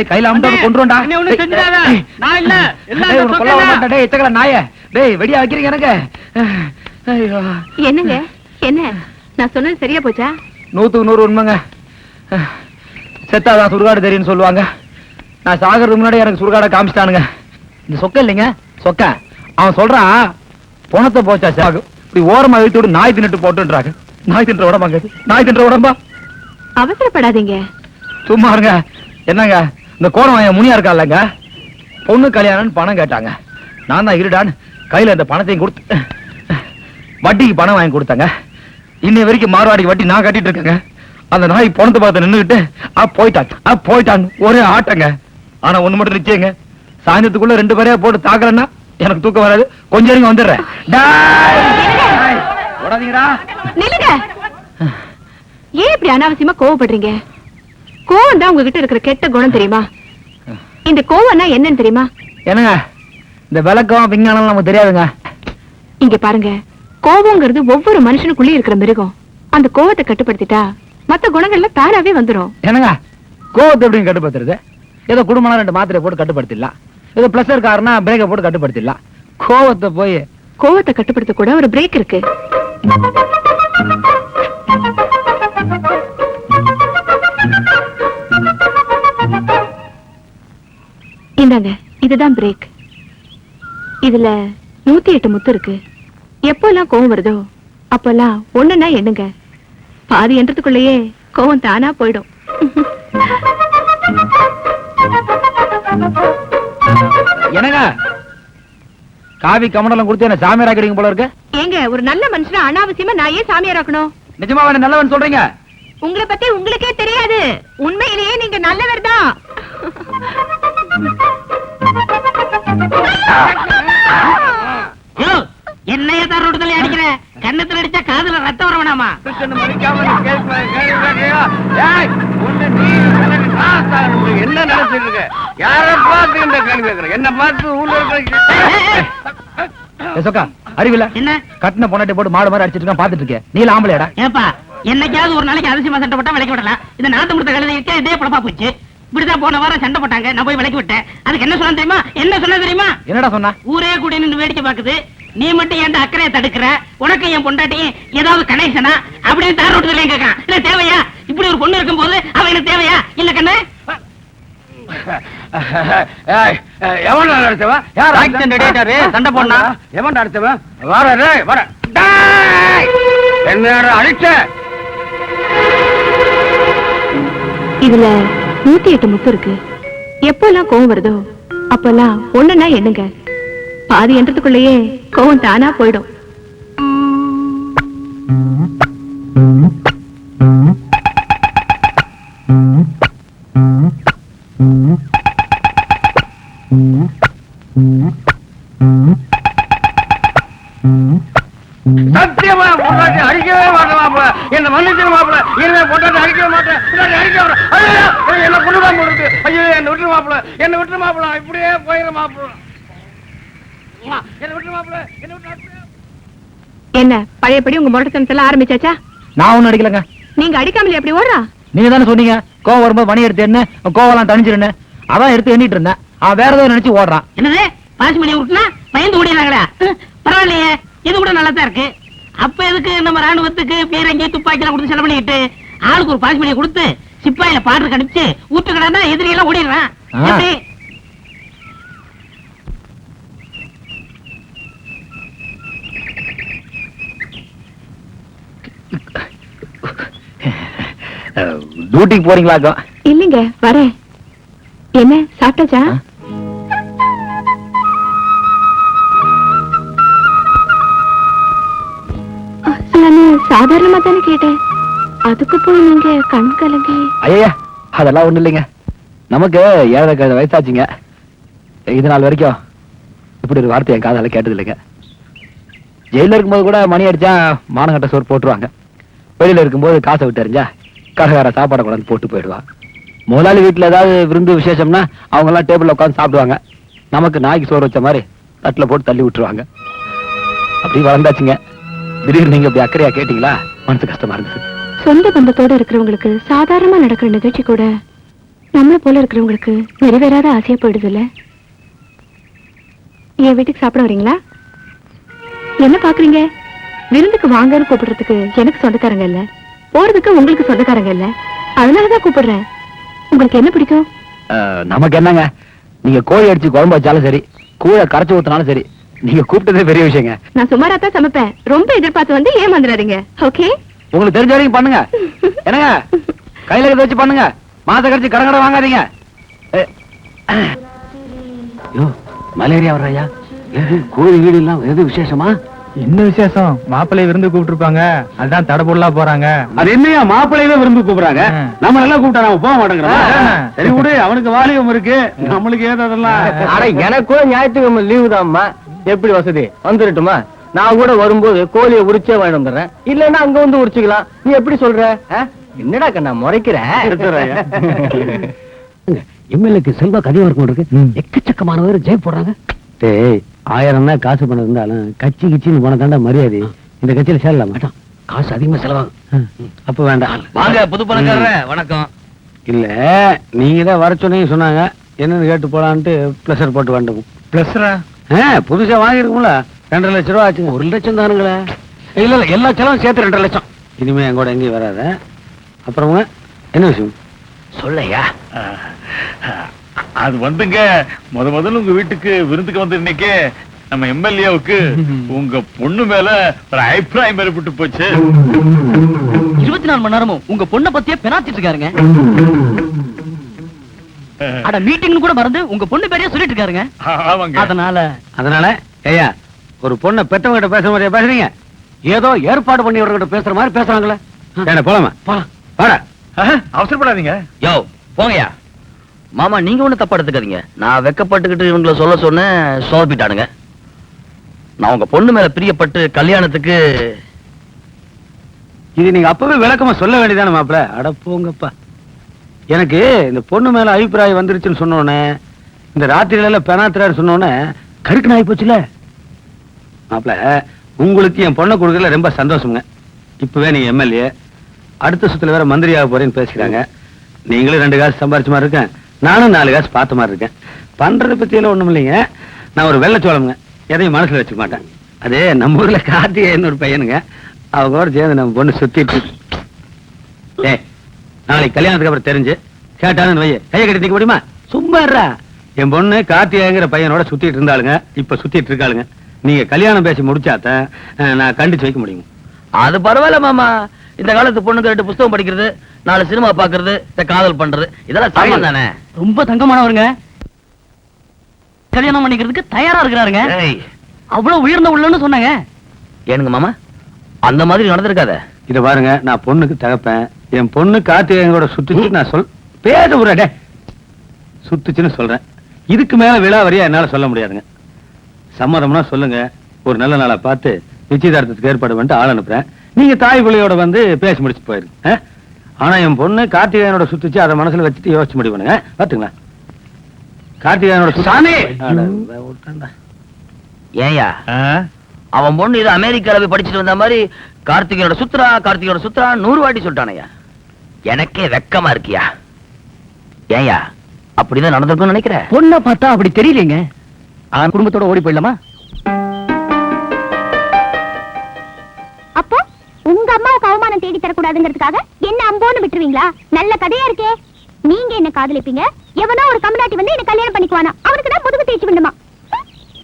Speaker 2: கையில அமுட்டாவது கொண்டுடா. வெடியா வைக்கிறீங்க எனக்கு.
Speaker 4: என்னங்க என்ன நான் சொன்னது சரியா போச்சா?
Speaker 2: 100க்கு 100 உண்மைங்க. செத்தாதான் சுடுகாடு தெரியும்னு சொல்லுவாங்க. நான் சாகிறதுக்கு முன்னாடி எனக்கு சுடுகாடை காமிச்சிட்டானுங்க. இந்த சொக்க இல்லைங்க சொக்க. அவன் சொல்றான் பணத்தை போச்சா சாகு இப்படி ஓரமா இழுத்து விட்டு நாய் தின்னுட்டு போட்டுன்றாங்க. நாய் தின்ற உடம்பாங்க, நாய் தின்ற உடம்பா.
Speaker 4: அவசரப்படாதீங்க,
Speaker 2: சும்மா இருங்க. என்னங்க இந்த கோணம் வாங்க முனியா இருக்கா இல்லங்க, பொண்ணு கல்யாணம்னு பணம் கேட்டாங்க. நான் தான் இருடான்னு கையில இந்த பணத்தையும் கொடுத்து வட்டிக்கு பணம் வாங்கி கொடுத்தாங்க. இன்னை வரைக்கும் மார்வாடிக்கு வட்டி நான் கட்டிட்டு இருக்கேங்க. அந்த நாய் பணத்தை பார்த்து நின்றுகிட்டு போயிட்டான் ஒரே ஆட்டங்க. ஆனா ஒண்ணு மட்டும் நிச்சயங்க, சாயந்தரத்துக்குள்ள 2 பேரையா போட்டு தாக்கலன்னா எனக்கு தூக்கம் வராது. கொஞ்சம் வரைக்கும் வந்துடுறேன்.
Speaker 4: நில்லுங்க. ஏன் இப்படி அனாவசியமா கோவப்படுறீங்க? கோவம் தான் உங்ககிட்ட இருக்கிற கெட்ட குணம் தெரியுமா? இந்த கோவம்னா என்னன்னு தெரியுமா?
Speaker 2: என்னங்க இந்த விளக்கம் விஞ்ஞானம் நமக்கு தெரியாதுங்க.
Speaker 4: இங்க பாருங்க, கோபங்கிறது ஒவ்வொரு மனுஷனுக்குள்ளே இருக்கிற மிருகம். அந்த கோவத்தை கட்டுப்படுத்திட்டா மத்த குணங்கள்ல தானாவே வந்துரும்.
Speaker 2: என்னங்க கோவத்தை எப்படி கட்டுப்படுத்துறது? ஏதோ குடும்பம் 2 மாத்திரை போட்டு கட்டுப்படுத்திடலாம். ஏதோ பிளஸர் காரனா பிரேக்கை போட்டு கட்டுப்படுத்திடலாம். கோவத்தை போய்
Speaker 4: கோவத்தை கட்டுப்படுத்த கூட ஒரு பிரேக் இருக்கு. இந்தாங்க, இதுதான் பிரேக். இதுல 108 முத்து இருக்கு. எப்பெல்லாம் கோவம் வருதோ அப்பெல்லாம் ஒண்ணுன்னா எண்ணுங்க. பாதி என்றதுக்குள்ளேயே கோவம் தானா போயிடும்.
Speaker 2: என்னங்க காவி கமண்டலம் கொடுத்து என்ன சாமியார் ஆக்கிடுங்க போல இருக்கு.
Speaker 4: ஏங்க ஒரு நல்ல மனுஷனா அனாவசியமா நான் ஏன் சாமியார் ஆக்கணும்?
Speaker 2: நிஜமா நல்லவன் சொல்றீங்க?
Speaker 4: உங்களை பத்தி உங்களுக்கே தெரியாது. உண்மையிலேயே நீங்க நல்லவர் தான்.
Speaker 3: என்னைய தான் ரோடுதலை அடிக்கிற? கண்ணத்துல அடிச்சா காதுல ரத்தம் வர வேணாமா?
Speaker 7: என்ன நினைச்சிட்டு இருக்க? யார பார்த்து இந்த கேள்வி கேட்கிற? என்ன பார்த்து ஊர்ல
Speaker 2: சொக்கா அறிவில்ல
Speaker 3: என்ன
Speaker 2: கட்டின பொண்ணாட்டி போட்டு மாடு மாதிரி அடிச்சிட்டு இருக்கான் பாத்துட்டு இருக்கேன். நீல ஆம்பளையாடா?
Speaker 3: ஏப்பா என்னைக்காவது ஒரு நாளைக்கு அதிசயமா சண்டை போட்டா விலைக்கு விடலாம். இந்த நாட்டு முடித்த கழுதை இருக்க இதே பழப்பா போச்சு. இப்படிதான் போன வாரம் சண்டை போட்டாங்க, நான் போய் விலைக்கு விட்டேன். அதுக்கு என்ன சொன்ன தெரியுமா? என்ன சொன்ன தெரியுமா?
Speaker 2: என்னடா சொன்னா?
Speaker 3: ஊரே கூட நின்று வேடிக்கை பாக்குது, நீ மட்டும் ஏன் அக்கறையை தடுக்கிற? உனக்கு என் பொண்டாட்டியும் ஏதாவது கனெக்ஷனா அப்படின்னு தார் ரோட்டுல கேட்கான். இல்ல தேவையா? இப்படி ஒரு பொண்ணு இருக்கும் போது அவ எனக்கு தேவையா? இல்ல கண்ணு
Speaker 7: எவன் அடிச்சவன்? யார்
Speaker 2: சண்டை போடா?
Speaker 7: எவன் அடிச்சவன்? வர என்ன அடிச்ச?
Speaker 4: இதுல 108 முத்து இருக்கு. எப்பெல்லாம் கோவம் வருதோ அப்பெல்லாம் ஒண்ணுன்னா எண்ணுங்க. பாதி என்றதுக்குள்ளேயே கோவம் தானா போயிடும்.
Speaker 7: சத்தியமா பொண்டாட்டி அடிக்கவே மாட்டேன் மாப்பிள. என்ன மன்னிச்சு மாப்பிள. இனிமே பொண்டாட்டி அடிக்கவே மாட்டேன். என்ன கொண்டுதான் போடுது. ஐயோ என்ன விட்டு மாப்பிள, என்ன விட்டு மாப்பிள. இப்படியே போயிரு மாப்பிள. என்ன விட்டு மாப்பிள, என்ன விட்டு.
Speaker 4: என்ன பழையபடி உங்க முரட்டத்தனத்துல ஆரம்பிச்சாச்சா?
Speaker 2: நான் ஒண்ணும் அடிக்கலங்க.
Speaker 4: நீங்க அடிக்காமலே எப்படி ஓடுறா?
Speaker 2: நீங்க தானே சொன்னீங்க கோவம் வரும்போது மணி எடுத்து என்ன கோவெல்லாம் தணிச்சிருன்னு. அதான் எடுத்து எண்ணிட்டு இருந்தேன். அவன் வேற ஏதோ நினைச்சு ஓடுறான்.
Speaker 3: என்னது பாசி மணி விட்டுனா பயந்து ஓடினாங்களா? பரவாயில்லையே, இது கூட நல்லா தான் இருக்கு. அப்ப எதுக்கு நம்ம ராணுவத்துக்கு பீரங்கி துப்பாக்கிலாம் கொடுத்து செலவு பண்ணிட்டு ஆளுக்கு ஒரு பாசி மணியை கொடுத்து சிப்பாயில பாட்டு கணிச்சு ஊட்டுக்கடா எதிரியெல்லாம் ஓடிடுறான். எப்படி?
Speaker 2: டியூட்டிக்கு போறீங்களாக்கும்?
Speaker 4: இல்லைங்க, வரேன். என்ன சாப்பிட்டாச்சா? நான் சாதாரணமா தானே கேட்டேன், அதுக்கு போய் நீங்க கண் கலங்கி.
Speaker 2: ஐயா, அதெல்லாம் ஒண்ணு இல்லைங்க. நமக்கு 7 வயசாச்சுங்க. இது நாள் வரைக்கும் இப்படி ஒரு வார்த்தை என் காதால கேட்டது இல்லைங்க. ஜெயில இருக்கும்போது கூட மணி அடிச்சா மானங்கட்ட சோறு போட்டுருவாங்க. வெளியில இருக்கும்போது காசை விட்டு அறிஞ்சா கடைக்கார சாப்பாடை கொண்டாந்து போட்டு போயிடுவான். முதலாளி வீட்டுல ஏதாவது விருந்து விசேஷம்னா அவங்க எல்லாம் டேபிள்ல உட்காந்து சாப்பிடுவாங்க. நமக்கு நாய்க்கு சோறு வச்ச மாதிரி தட்டுல போட்டு தள்ளி விட்டுருவாங்க. அப்படி வளர்ந்தாச்சுங்க. திடீர்னு நீங்க அப்படி அக்கறையா கேட்டீங்களா, மனசு கஷ்டமா இருந்தது.
Speaker 4: சொந்த பந்தத்தோட இருக்கிறவங்களுக்கு சாதாரணமா நடக்கிற நிகழ்ச்சி கூட நம்மள போல இருக்கிறவங்களுக்கு நிறைவேறாத ஆசையா போயிடுது இல்ல? என் வீட்டுக்கு சாப்பிட வரீங்களா? என்ன பாக்குறீங்க? விருந்துக்கு வாங்கன்னு கூப்பிடுறதுக்கு எனக்கு சொந்தக்காரங்க இல்ல, போறதுக்கு உங்களுக்கு சொந்தக்காரங்க இல்ல. அதனாலதான் கூப்பிடுறேன். உங்களுக்கு என்ன பிடிக்கும்?
Speaker 2: நமக்கு என்னங்க, நீங்க கோழி அடிச்சு குழம்பு வச்சாலும் சரி, கூழ கரைச்சு ஊத்தினாலும் சரி, நீங்க கூப்பிட்டதே பெரிய விஷயங்க.
Speaker 4: நான் சுமாரா தான் சமைப்பேன். ரொம்ப எதிர்பார்த்து வந்து ஏமாந்துடாதீங்க. ஓகே,
Speaker 2: உங்களுக்கு தெரிஞ்ச வரைக்கும் பண்ணுங்க. என்னங்க, கையில இதை வச்சு பண்ணுங்க. மாச கழிச்சு கடை வாங்காதீங்க. மலேரியா வர்றாயா? கோழி வீடு எல்லாம் எது விசேஷமா?
Speaker 8: என்ன விசேஷம்? மாப்பிள்ளை விருந்து கூப்பிட்டுருப்பாங்க, அதான் தடபுடலா போறாங்க.
Speaker 5: அது என்னையா மாப்பிள்ளையில விருந்து கூப்பிடுறாங்க? நம்ம எல்லாம் கூப்பிட்டா நாம போக மாட்டேங்கிறோம். சரி விடு, அவனுக்கு வாலிபம் இருக்கு, நம்மளுக்கு ஏதோ அதெல்லாம்.
Speaker 1: ஆனா எனக்கு கூட ஞாயிற்றுக்கிழமை லீவு தான்மா. எப்படி வசதி? வந்துடட்டுமா? நான் கூட வரும்போது கோழியை உரிச்சே வாங்கிட்டு வந்துடுறேன். இல்லன்னா அங்க வந்து உரிச்சுக்கலாம். நீ எப்படி சொல்ற? என்னடா கண்ணா முறைக்கிற?
Speaker 5: எம்எல்ஏக்கு செல்வாக்கு அதிகமா இருக்கும் இருக்கு. எக்கச்சக்கமானவர் ஜெய போடுறாங்க. டேய், 1000 தான் காசு பண்ண இருந்தாலும் கட்சி கிச்சின்னு போன தாண்டா மரியாதை. இந்த கட்சியில சேரல மாட்டான், காசு அதிகமா செலவாகும். அப்ப வேண்டாம்.
Speaker 2: வாங்க புது பணக்காரரே, வணக்கம்.
Speaker 5: இல்ல, நீங்க தான் வர சொன்னாங்க, என்னன்னு கேட்டு போலான்ட்டு பிளஸர் போட்டு வந்துடும்.
Speaker 8: பிளஸ்ரா?
Speaker 5: புதுசா வாங்கிருக்கும்ல, 2.5 லட்சம் ரூபா ஆச்சுங்க. 1 லட்சம் தானுங்களே. இல்ல இல்ல, எல்லா செலவும் சேர்த்து 2.5 லட்சம். இனிமே என் கூட எங்கேயும் வராத. அப்புறமா என்ன விஷயம்
Speaker 2: சொல்லையா?
Speaker 9: அது வந்துங்க, முதல்ல உங்க வீட்டுக்கு விருந்துக்கு வந்து இன்னைக்கு நம்ம எம்எல்ஏவுக்கு உங்க பொண்ணு மேல ஒரு அபிப்பிராயம் ஏற்பட்டு போச்சு.
Speaker 2: 24 மணி நேரமும் உங்க பொண்ணை பத்தியே பெனாத்திட்டு இருக்காருங்க. அட மீட்டிங் கூட மறந்து உங்க பொண்ணு பேரையே சொல்லிட்டு இருக்காருங்க.
Speaker 9: ஆமாங்க.
Speaker 2: அதனால
Speaker 5: ஏயா, ஒரு பொண்ணை பெத்தவங்க கிட்ட பேசுற மாதிரியா பேசுறீங்க? ஏதோ ஏற்பாடு பண்ணியவர்கிட்ட பேசுற மாதிரி பேசுறாங்களே. போலாமா? போலாம், வாடா.
Speaker 9: அவசரப்படாதீங்க.
Speaker 2: யோ போங்கயா. மாமா, நீங்க ஒண்ணு தப்பா எடுத்துக்காதீங்க. நான் வெக்கப்பட்டுக்கிட்டு இவங்களை சொல்ல சொன்னேன், சோப்பிட்டானுங்க. நான் உங்க பொண்ணு மேல பிரியப்பட்டு கல்யாணத்துக்கு.
Speaker 5: இது நீங்க அப்பவே விளக்கமா சொல்ல வேண்டியதானே மாப்பிள? அட போங்கப்பா. எனக்கு இந்த பொண்ணு மேல அபிப்பிராயம் வந்துருச்சுன்னு சொன்னோன்னே, இந்த ராத்திரியில பெனாத்திராரு சொன்னோன்னே கருக்கு நாய் போச்சுல. மாப்பிள, உங்களுக்கு என் பொண்ணை கொடுக்கறதுல ரொம்ப சந்தோஷங்க. இப்பவே நீங்க எம்எல்ஏ, அடுத்த சுத்துல வேற மந்திரியாக போறேன்னு பேசிக்கிறாங்க. நீங்களும் 2 காசு சம்பாரிச்ச மாதிரி இருக்கேன், நானும் 4 காசு பார்த்த மாதிரி இருக்கேன். பண்றதை பத்தி எல்லாம் ஒண்ணும் இல்லைங்க. நான் ஒரு வெள்ளச்சோளமுங்க, எதையும் மனசுல வச்சுக்க மாட்டேன். அதே நம்ம ஊர்ல கார்த்திகேயன் ஒரு பையனுங்க, அவங்க கூட சேர்ந்து நம்ம பொண்ணு சுத்திட்டு. நாளைக்கு கல்யாணத்துக்கு அப்புறம் தெரிஞ்சு கேட்டாலும் வைய கையை கட்டி நிக்க முடியுமா? சும்மா இருடா. என் பொண்ணு கார்த்திகேயங்கிற பையனோட சுத்திட்டு இருந்தாளுங்க, இப்ப சுத்திட்டு இருக்காளுங்க. நீங்க கல்யாணம் பேசி முடிச்சாதான் நான் கண்டிச்சு வைக்க முடியும்.
Speaker 2: அது பரவாயில்ல மாமா. இந்த காலத்து பொண்ணுங்க 2 புத்தகம் படிக்கிறது, 4 சினிமா பாக்குறது, இந்த காதல் பண்றது, இதெல்லாம் சமம் தானே. ரொம்ப தங்கமானவருங்க, கல்யாணம் பண்ணிக்கிறதுக்கு தயாரா இருக்கிறாருங்க. அவ்வளவு உயர்ந்த உள்ளன்னு சொன்னாங்க. ஏனுங்க மாமா, அந்த மாதிரி நடந்திருக்காத.
Speaker 5: இத பாருங்க, நான் பொண்ணுக்கு தகப்பேன். என் பொண்ணு கார்த்திகேயனோட சுத்துச்சு நான் பேச விடுறே சுத்துச்சுன்னு சொல்றேன். இதுக்கு மேல விழாவரியா என்னால சொல்ல முடியாதுங்க. சம்மதம்னா சொல்லுங்க, ஒரு நல்ல நாளா பார்த்து நிச்சயதார்த்தத்துக்கு ஏற்பாடு பண்ணிட்டு ஆள் அனுப்புறேன். நீங்க தாய் பிள்ளையோட வந்து பேசி முடிச்சுட்டு போயிருங்க. ஆனா என் பொண்ணு கார்த்திகேயனோட சுத்துச்சு, அதை மனசுல வச்சுட்டு யோசிச்சு முடிவு பண்ணுங்க. பாத்துங்களா? கார்த்திகேயனோட சாமி
Speaker 2: ஏயா, அவன் பொண்ணு இது அமெரிக்கால போய் படிச்சுட்டு வந்த மாதிரி கார்த்திகேயனோட சுத்ரா 100 வாட்டி சொல்லிட்டானையா. எனக்கே வெக்கமா இருக்கியா? ஏயா, அப்படிதான் நடந்திருக்கும்னு நினைக்கிறேன். பொண்ணை பார்த்தா அப்படி தெரியலங்க. குடும்பத்தோட ஓடி போயிடலாமா?
Speaker 10: அப்போ உங்க அம்மாவுக்கு அவமானம் தேடி தரக்கூடாதுங்கிறதுக்காக என்ன அம்போன்னு விட்டுருவீங்களா? நல்ல கதையா இருக்கே. நீங்க என்ன காதலிப்பீங்க, எவனோ ஒரு கம்நாட்டி வந்து என்ன கல்யாணம் பண்ணிக்குவானா, அவனுக்கு நான் முதுகு தேய்ச்சி விடுமா?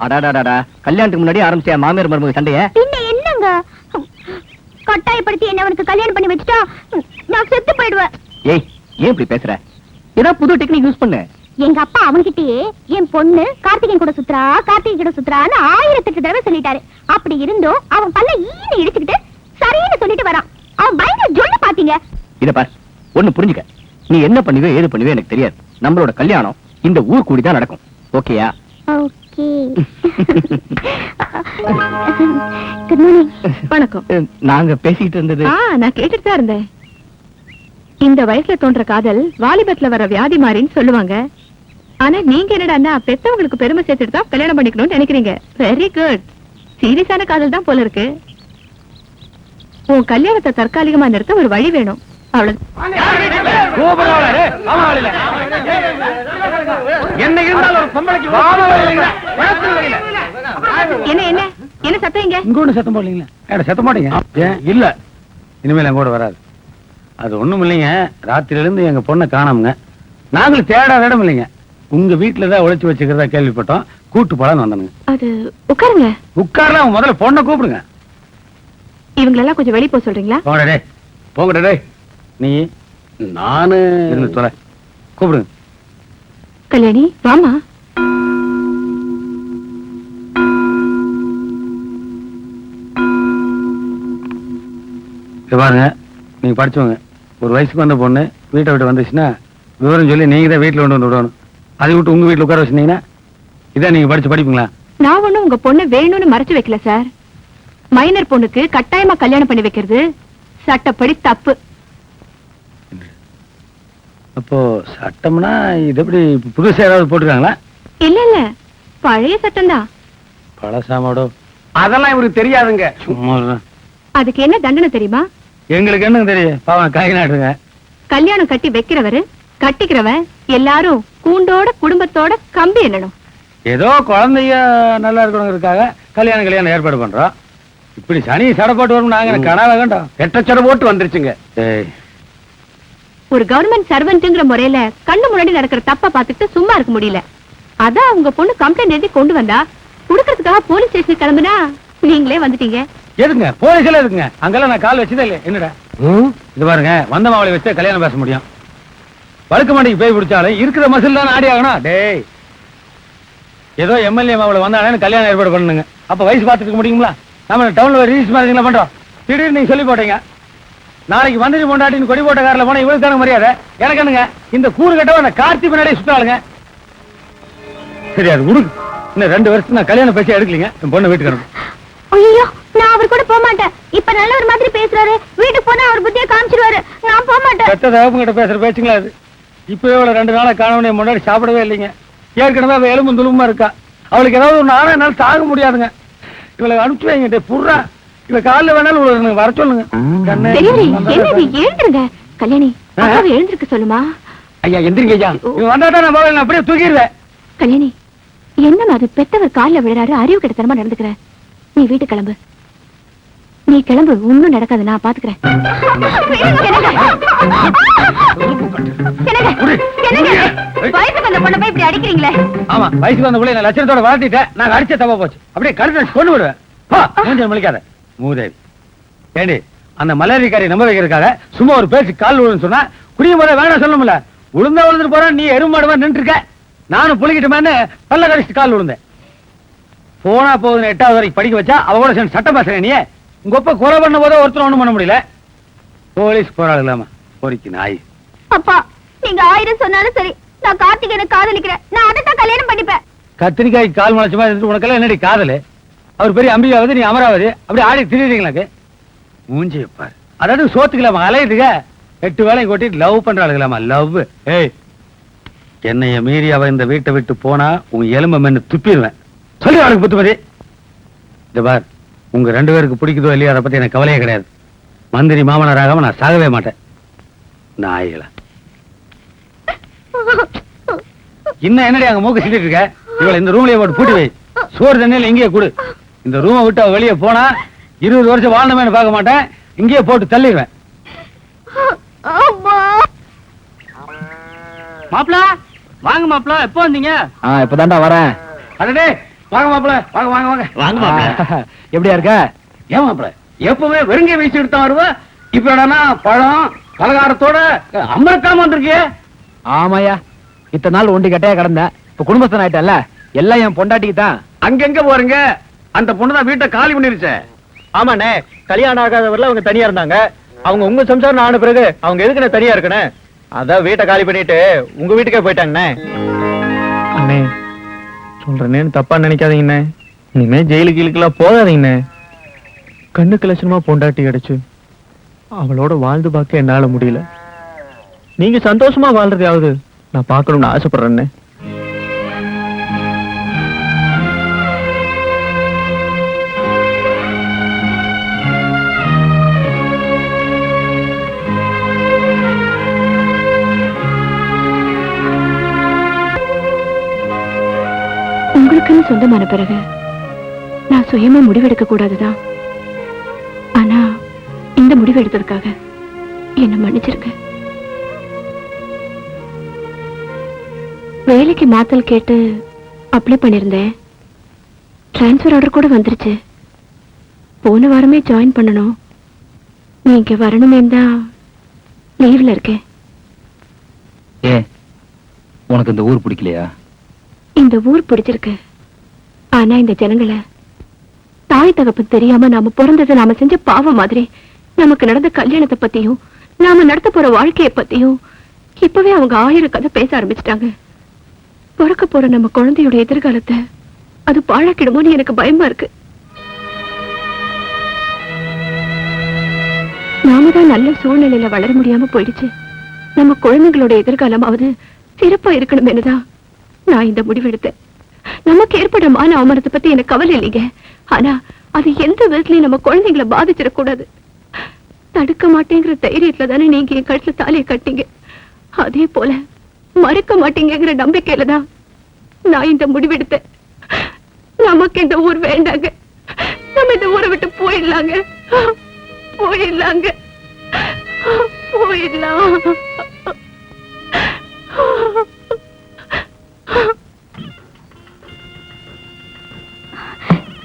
Speaker 1: அடாடாடா, கல்யாணத்துக்கு முன்னாடி ஆரம்பிச்ச மாமியார் மருமக சண்டைய
Speaker 10: பின்ன என்னங்க, கட்டாயப்படுத்தி என்ன அவனுக்கு கல்யாணம் பண்ணி வச்சுட்டா நான் செத்து போயிடுவேன்.
Speaker 1: ஏய் ஏன் இப்படி பேசுற? ஏதாவது புது டெக்னிக் யூஸ் பண்ணு.
Speaker 10: எங்க அப்பா அவன்கிட்டயே என் பொண்ணு கார்த்திகேயன் கூட சுத்துறான்னு 1008 தடவை சொல்லிட்டாரு. அப்படி இருந்தும் அவன் பல்ல ஈன இடிச்சுக்கிட்டு சரின்னு சொல்லிட்டு வரான். அவன் பயங்கர ஜொல்லு பாத்தீங்க.
Speaker 1: இத பார், ஒண்ணு புரிஞ்சுக்க. நீ என்ன பண்ணுவே ஏது பண்ணுவே எனக்கு தெரியாது. நம்மளோட கல்யாணம் இந்த ஊர் கூடி தான் நடக்கும். ஓகேயா?
Speaker 10: ஓகே. Good morning.
Speaker 4: வணக்கம்.
Speaker 1: நாங்க பேசிட்டு இருந்தது.
Speaker 4: நான் கேட்டுட்டு தான் இருந்தேன். இந்த வயசுல தோன்ற காதல் வாலிபத்துல வர வியாதி மாறின்னு சொல்லுவாங்க. ஆனா நீங்க என்னடா பெத்தவங்களுக்கு பெருமை சேர்த்துட்டு தான் கல்யாணம் பண்ணிக்கணும்னு நினைக்கிறீங்க. Very good. சீரியஸான காதல் தான் போல இருக்கு. உன் கல்யாணத்தை தற்காலிகமா நிறுத்த ஒரு வழி வேணும். அவ்வளவு. என்ன என்ன என்ன சத்தம் இங்க?
Speaker 5: இங்க ஒண்ணு சத்தம் போடலீங்களா? சத்தம் போட்டீங்க இல்ல, இனிமேல் எங்க கூட வராது. அது ஒண்ணும் இல்லைங்க, ராத்திரில இருந்து எங்க பொண்ணை காணோமுங்க. நாங்களும் தேடாத இடம் இல்லைங்க, உங்க வீட்டுலதான் உழைச்சு வச்சுக்கிறதா கேள்விப்பட்டோம். கூட்டு போலான்னு வந்தனுங்க.
Speaker 4: அது உட்காருங்க.
Speaker 5: உட்காரலாம், முதல்ல பொண்ணை கூப்பிடுங்க.
Speaker 4: இவங்களெல்லாம் கொஞ்சம் வெளியே போக சொல்றீங்களா?
Speaker 5: போங்கடா டேய். நீ நானு இருந்து சொல்ல கூப்பிடுங்க.
Speaker 4: கல்யாணி வாமா.
Speaker 5: பாருங்க, நீங்க படிச்சவங்க, ஒரு வயசுக்கு வந்த பொண்ணு வீட்டை விட்டு வந்துச்சுன்னா விவரம் சொல்லி நீங்க தான் வீட்டுல கொண்டு வந்து விடணும். அதை விட்டு உங்க வீட்டுல உட்கார வச்சிருந்தீங்கன்னா இதான் நீங்க படிச்சு படிப்பீங்களா?
Speaker 4: நான் ஒண்ணும் உங்க பொண்ணு வேணும்னு மறைச்சு வைக்கல சார். மைனர் பொண்ணுக்கு கட்டாயமா கல்யாணம் பண்ணி வைக்கிறது சட்டப்படி தப்பு.
Speaker 5: அப்போ சட்டம்னா இது எப்படி புதுசா ஏதாவது போட்டுருக்காங்களா?
Speaker 4: இல்ல இல்ல, பழைய சட்டம் தான்.
Speaker 5: பழசாமாடோ?
Speaker 7: அதெல்லாம் இவருக்கு தெரியாதுங்க.
Speaker 5: சும்மா
Speaker 4: அதுக்கு என்ன தண்டனை தெரியுமா?
Speaker 5: எங்களுக்கு என்ன தெரியும், பாவம் காய் நாட்டுங்க.
Speaker 4: கல்யாணம் கட்டி வைக்கிறவரு கட்டிக்கிறவன் எல்லாரும் கூண்டோட குடும்பத்தோட கம்பி எண்ணணும்.
Speaker 5: ஏதோ குழந்தைய நல்லா இருக்கணுங்கிறதுக்காக கல்யாணம் ஏற்பாடு பண்றோம். இப்படி சனி சடை போட்டு வரும் நாங்க கனவா வேண்டாம்.
Speaker 7: கெட்ட சடை போட்டு வந்துருச்சுங்க.
Speaker 4: ஒரு கவர்மெண்ட் சர்வெண்ட்ங்கிற முறையில கண்ணு முன்னாடி நடக்கிற தப்ப பாத்துட்டு சும்மா இருக்க முடியல. அதான் உங்க பொண்ணு கம்ப்ளைண்ட் எழுதி கொண்டு வந்தா குடுக்கறதுக்காக போலீஸ் ஸ்டேஷனுக்கு கிளம்புனா நீங்களே வந்துட்டீங்க.
Speaker 5: எதுங்க போலீஸ்ல இருக்குங்க? அங்கெல்லாம் நான் கால் வச்சதே இல்லையே. என்னடா இது பாருங்க, வந்த மாவளை வச்சு கல்யாணம் பேச முடியும். வழுக்கு மாண்டிக்கு போய் பிடிச்சாலும் இருக்கிற மசில் தான் ஆடி ஆகணும். டேய், ஏதோ எம்எல்ஏ மாவளை வந்தாலும் கல்யாணம் ஏற்பாடு பண்ணுங்க. அப்ப வயசு பார்த்துக்க முடியுங்களா? நம்ம டவுன்ல ரீல்ஸ் மாதிரி பண்றோம். திடீர்னு நீங்க சொல்லி போட்டீங்க நாளைக்கு மந்திரி பொண்டாட்டின்னு கொடி போட்ட காரில் போனா இவளுக்கான மரியாதை எனக்கு என்னங்க? இந்த கூறு கட்டவன் அந்த கார்த்தி பின்னாடியே சுத்தாளுங்க. சரி அது உடுக்கு. இன்னும் 2 வருஷம் நான் கல்யாணம் பேசி எடுக்கலீங்க. என் பொண்ணு வீட்டுக்கு.
Speaker 10: ஐயோ, நான் அவர் கூட போக மாட்டேன். இப்ப நல்ல ஒரு மாதிரி பேசுறாரு. வீட்டுக்கு போனா அவர் புத்தியை காமிச்சிருவாரு. நான் போக மாட்டேன்.
Speaker 5: பெத்த தகப்பங்கிட்ட பேசுற பேச்சுங்களா அது? இப்பவே அவளை 2 நாளா காணவனே முன்னாடி சாப்பிடவே இல்லைங்க. ஏற்கனவே அவ எலும்பு துளுமா இருக்கா. அவளுக்கு ஏதாவது ஒரு நாளே என்னால தாங்க முடியாதுங்க. இவளை அனுப்பிச்சு வைங்க. புர்றா, இவ காலைல வேணாலும் வர சொல்லுங்க.
Speaker 4: எழுந்துருங்க. கல்யாணி எழுந்திருக்க சொல்லுமா?
Speaker 5: ஐயா எந்திரிங்க ஐயா. இவன் வந்தாதான் நான் அப்படியே தூக்கிடுவேன்.
Speaker 4: கல்யாணி, என்ன அது பெத்தவர் காலில் விழுறாரு, அறிவு கிட்டத்தனமா நடந்துக்கிற. நீ வீட்டு கிளம்பு. நீ கிளம்பு, ஒண்ணும் நடக்காது, நான் பாத்துக்கிறேன்.
Speaker 10: வயசுக்கு வந்த பொண்ணை போய் இப்படி அடிக்கிறீங்களே?
Speaker 5: ஆமா, வயசுக்கு வந்த பிள்ளை நான் லட்சணத்தோட வளர்த்திட்டேன். நான் அடிச்ச தப்பா போச்சு. அப்படியே கருத்து கொண்டு விடுவேன். மூஞ்சல் முழிக்காத மூதேவி. ஏண்டி, அந்த மலேரிக்காரி நம்ப வைக்கிறதுக்காக சும்மா ஒரு பேச்சு கால் விழுன்னு சொன்னா குடியும் போத வேணாம் சொல்லணும்ல. உளுந்தா விழுந்துட்டு போறேன், நீ எருமாடுமா நின்று இருக்க. நானும் புளிக்கிட்டுமேன்னு பல்ல கடிச்சு கால் விழுந்தேன். போனா போகுதுன்னு 8வது வரைக்கும் படிக்க வச்சா அவ கூட சேர்ந்து சட்டம் பேசுறேன். நீ உங்க ஒப்ப கொலை பண்ண போதோ ஒருத்தர் ஒண்ணும் பண்ண முடியல. போலீஸ் போராடு இல்லாம பொறிக்கு நாய்.
Speaker 10: அப்பா, நீங்க 1000 சொன்னாலும் சரி, நான் கார்த்திகேயனை காதலிக்கிறேன். நான் அதைத்தான் கல்யாணம் பண்ணிப்பேன்.
Speaker 5: கத்திரிக்காய் கால் முளைச்சமா இருந்து உனக்கெல்லாம் என்னடி காதலு? அவர் பெரிய அம்பிகாவது, நீ அமராவது. அப்படி ஆடி திரியுறீங்களுக்கு மூஞ்சி பாரு. அதாவது சோத்துக்கலாமா அலையுதுங்க. 8 வேலையும் கொட்டிட்டு லவ் பண்றாளுங்களாமா. லவ். ஏய், என்னைய மீறி அவ இந்த வீட்டை விட்டு போனா உன் எலும்பை மென்னு துப்பிடுவேன். சொல்லி அவளுக்கு புத்துமதி. இந்த பார், உங்க 2 பேருக்கு பிடிக்குதோ இல்லையோ அதை பத்தி எனக்கு கவலையே கிடையாது. மந்திரி மாமனாராகாம நான் சாகவே மாட்டேன். நாய்களா இன்னும் என்னடி அங்க மூக்க சிக்கிட்டு இருக்க? இவளை இந்த ரூம்லயே போட்டு பூட்டி வை. சோறு தண்ணியில இங்கேயே கொடு. இந்த ரூமை விட்டு அவ வெளியே போனா 20 வருஷம் வாழணுமேனு பார்க்க மாட்டேன். இங்கேயே போட்டு தள்ளிடுவேன்.
Speaker 6: மாப்பிள வாங்க. மாப்பிள எப்போ வந்தீங்க?
Speaker 1: இப்பதான்டா வரேன்.
Speaker 5: அடடே, வாங்க மாப்பிள. வாங்க வாங்க வாங்க.
Speaker 1: வாங்க மாப்பிள. எப்படியா இருக்க?
Speaker 5: ஏன் மாப்பிள எப்பவுமே வெறுங்க வீசிட்டு தான் வருவ. இப்ப என்னன்னா பழம் பலகாரத்தோட அமரக்காம வந்திருக்கிய.
Speaker 2: ஆமாயா, இத்தனை நாள் ஒண்டி கட்டையா கிடந்த, இப்ப குடும்பஸ்தன் ஆயிட்டல்ல, எல்லாம் என் பொண்டாட்டிக்கு தான்.
Speaker 5: அங்கெங்க போறீங்க? அந்த பொண்ணுதான் வீட்டை காலி பண்ணிருச்சே.
Speaker 1: ஆமாண்ணே, கல்யாணம் ஆகாதவர்ல அவங்க தனியா இருந்தாங்க. அவங்க உங்க சம்சாரம் ஆன பிறகு அவங்க எதுக்குண்ணே தனியா இருக்கணும்? அதான் வீட்டை காலி பண்ணிட்டு உங்க வீட்டுக்கே போயிட்டாங்கண்ணே. அண்ணே சொல்றேன்னு தப்பா நினைக்காதீங்கண்ணே. இனிமே ஜெயிலுக்கு கீழுக்கெல்லாம் போகாதீங்கண்ணே. கண்ணுக்கு லட்சணமா பொண்டாட்டி கிடைச்சு அவளோட வாழ்ந்து பார்க்க என்னால முடியல. நீங்க சந்தோஷமா வாழ்றதையாவது நான் பார்க்கணும்னு ஆசைப்படுறேன்னு.
Speaker 4: உங்களுக்குன்னு சொந்தமான பிறகு நான் சுயமா முடிவெடுக்க கூடாதுதான். ஆனா இந்த முடிவு எடுத்ததுக்காக என்ன மன்னிச்சிருக்க. வேலைக்கு மாத்தல் கேட்டு அப்ளை பண்ணிருந்தேன். டிரான்ஸ்பர் ஆர்டர் கூட வந்துருச்சு. போன வாரமே ஜாயின் பண்ணணும். நீங்க வரணுமே தான் லீவ்ல இருக்கேன்.
Speaker 2: ஏன் உனக்கு இந்த ஊர் பிடிக்கலையா?
Speaker 4: இந்த ஊர் பிடிச்சிருக்கு. ஆனா இந்த ஜனங்களை தாய் தகப்பு தெரியாம நாம பிறந்தது நாம செஞ்ச பாவம் மாதிரி நமக்கு நடந்த கல்யாணத்தை பத்தியும் நாம நடத்த போற வாழ்க்கைய பத்தியும் இப்பவே அவங்க 1000 கதை பேச ஆரம்பிச்சிட்டாங்க. பிறக்க போற நம்ம குழந்தையோட எதிர்காலத்தை அது பாழாக்கிடுமோன்னு எனக்கு பயமா இருக்கு. நாம தான் நல்ல சூழ்நிலையில வளர முடியாம போயிடுச்சு. நம்ம குழந்தைகளோட எதிர்காலமாவது சிறப்பா இருக்கணுமேனுதான் நான் இந்த முடிவெடுத்தேன். நமக்கு ஏற்பட மான அவமானத்தை பத்தி எனக்கு கவலை இல்லைங்க. ஆனா அது எந்த விதத்திலயும் நம்ம குழந்தைங்களை பாதிச்சிடக்கூடாது. தடுக்க மாட்டேங்கிற தைரியத்துல தானே நீங்க என் கழுத்துல தாலியை கட்டிங்க. அதே போல மறுக்க மாட்டீங்கிற நம்பிக்கையில தான் நான் இந்த முடிவெடுத்தேன். நமக்கு இந்த ஊர் வேண்டாங்க. நம்ம இந்த ஊரை விட்டு போயிடலாங்க. போயிடலாங்க. போயிடலாம்.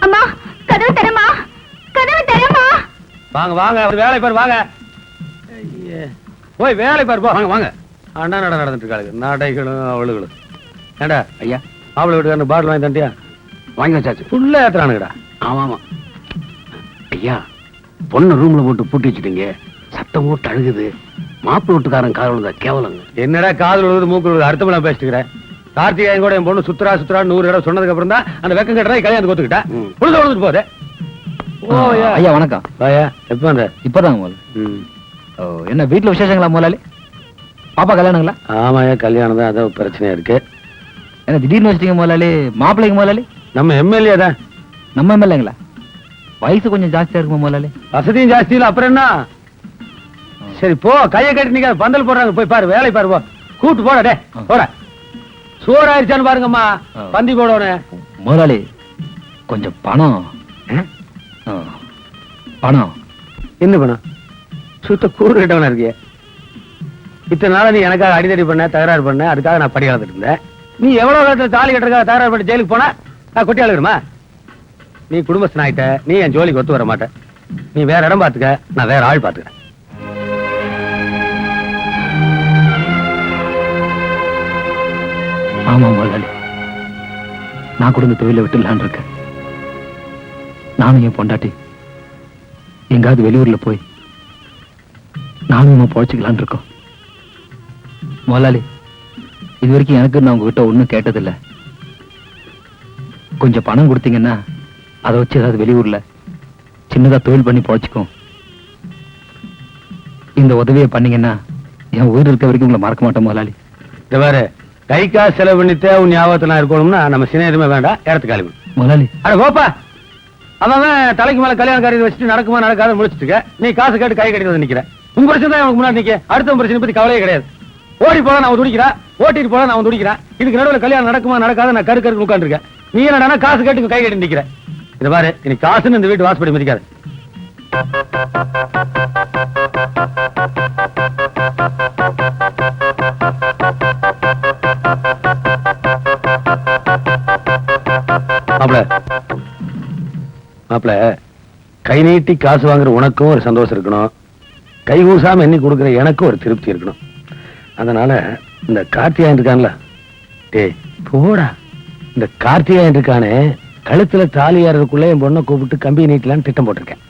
Speaker 10: அம்மா, கதவு தரமா, கதவு தரமா.
Speaker 5: வாங்க வாங்க, ஒரு வேலை பாரு வாங்க. போய் வேலை பாரு போ. வாங்க வாங்க. அண்ணா நட நடந்துட்டு இருக்காளுங்க, நடைகளும் அவளுகளும். ஏண்டா ஐயா, அவளை வீட்டுக்காரனு பாட்டில் வாங்கி தண்டியா? வாங்கி வச்சாச்சு. ஃபுல்லா ஏத்துறானுங்கடா. ஆமா ஆமா ஐயா, பொண்ணு ரூம்ல போட்டு பூட்டி வச்சுட்டீங்க. சத்தம் போட்டு அழுகுது. மாப்பிள்ளை வீட்டுக்காரன் காதல் விழுந்தா கேவலங்க. என்னடா காதல் விழுது மூக்கு விழுது அர்த்தமெல்லாம் பேசிட்டுக்கிறேன். கார்த்திகேயன் கூட என் பொண்ணு சுத்துறா 100 தடவை சொன்னதுக்கு அப்புறம் தான் அந்த வெக்கம் கட்டுறா கல்யாணம் கொத்துக்கிட்டா. பொழுது விழுந்துட்டு போதே.
Speaker 2: ஐயா வணக்கம்.
Speaker 5: ஐயா எப்ப வந்த?
Speaker 2: இப்பதான் முதல்ல. என்ன வீட்டுல விசேஷங்களா முதலாளி? பாப்பா கல்யாணங்களா?
Speaker 5: ஆமாயா கல்யாணம் தான், அதான் பிரச்சனையா இருக்கு.
Speaker 2: என்ன திடீர்னு வச்சிட்டீங்க முதலாளி? மாப்பிள்ளைங்க முதலாளி?
Speaker 5: நம்ம எம்எல்ஏ தான்.
Speaker 2: நம்ம எம்எல்ஏங்களா? வயசு கொஞ்சம் ஜாஸ்தியா இருக்குமா முதலாளி?
Speaker 5: வசதியும் ஜாஸ்தி இல்ல, அப்புறம் என்ன? சரி போ, கையை கட்டி நீங்க பந்தல் போடுறாங்க, போய் பாரு, வேலை பாரு, போ கூட்டு போட. டே போட. சோறு ஆயிடுச்சான்னு பாருங்கம்மா, பந்தி போடணும்.
Speaker 2: முதலாளி கொஞ்சம் பணம். பணம்
Speaker 5: என்ன பணம்? சுத்த கூறு கிட்டவனா இருக்கிய. இத்தனை நாள நீ எனக்காக அடிதடி பண்ண, தகராறு பண்ண, அதுக்காக நான் படி வளர்த்துட்டு இருந்தேன். நீ எவ்வளவு காலத்துல தாலி கட்டுறதுக்காக தகராறு பண்ணி ஜெயிலுக்கு போனா நான் கொட்டி அழுகிறமா? நீ குடும்பஸ்தன் ஆயிட்ட, நீ என் ஜோலிக்கு ஒத்து வர மாட்டேன். நீ வேற இடம் பாத்துக்க, நான் வேற ஆள் பாத்துக்கிறேன்.
Speaker 2: ஆமா முதலாளி, நான் கூட இந்த தொழிலை விட்டுலான்னு இருக்கேன். நானும் என் பொண்டாட்டி எங்காவது வெளியூர்ல போய் நானும் பொழைச்சிக்கலான் இருக்கோம். முதலாளி, இது வரைக்கும் எனக்கு நான் உங்ககிட்ட ஒண்ணும் கேட்டதில்ல. கொஞ்சம் பணம் கொடுத்தீங்கன்னா அதை வச்சு ஏதாவது வெளியூர்ல சின்னதா தொழில் பண்ணி பொழைச்சிக்கும். இந்த உதவியை பண்ணீங்கன்னா என் உயிர் இருக்க வரைக்கும் உங்களை மறக்க மாட்டேன் முதலாளி.
Speaker 5: இந்த வேற கை காசு செலவு பண்ணிட்டு உன் ஞாபகத்தை நான் இருக்கணும்னா நம்ம சின்ன வேண்டாம், இடத்து காலி
Speaker 2: முதலாளி.
Speaker 5: அட போப்பா, அவன் தலைக்கு மேல கல்யாண காரியத்தை வச்சுட்டு நடக்குமா நடக்காத முடிச்சுட்டு இருக்க. நீ காசு கேட்டு கை கட்டி வந்து நிக்கிற. உங்க பிரச்சனை தான் எனக்கு முன்னாடி நிக்க. அடுத்த பிரச்சனை பத்தி கவலையே கிடையாது. ஓடி போல நான் துடிக்கிறேன், ஓட்டிட்டு போல நான் துடிக்கிறேன். இதுக்கு நடுவில் கல்யாணம் நடக்குமா நடக்காத நான் கரு உட்கார்ந்து இருக்கேன். நீ என்னடா காசு கேட்டு கை கட்டி நிக்கிற. இத பாரு, இனி காசுன்னு இந்த வீட்டு வாசப்படி மதிக்காது. மாப்பிள கை நீட்டி காசு வாங்குற உனக்கும் ஒரு சந்தோஷம் இருக்கணும், கை கூசாம எண்ணி கொடுக்குற எனக்கும் ஒரு திருப்தி இருக்கணும். அதனால இந்த கார்த்திகாயன் இருக்கான்ல, டேய் போடா, இந்த கார்த்திகாயன் இருக்கானே கழுத்துல தாலி ஏறதுக்குள்ள என் பொண்ணை கூப்பிட்டு கம்பி நீட்டலான்னு திட்டம் போட்டிருக்கேன்.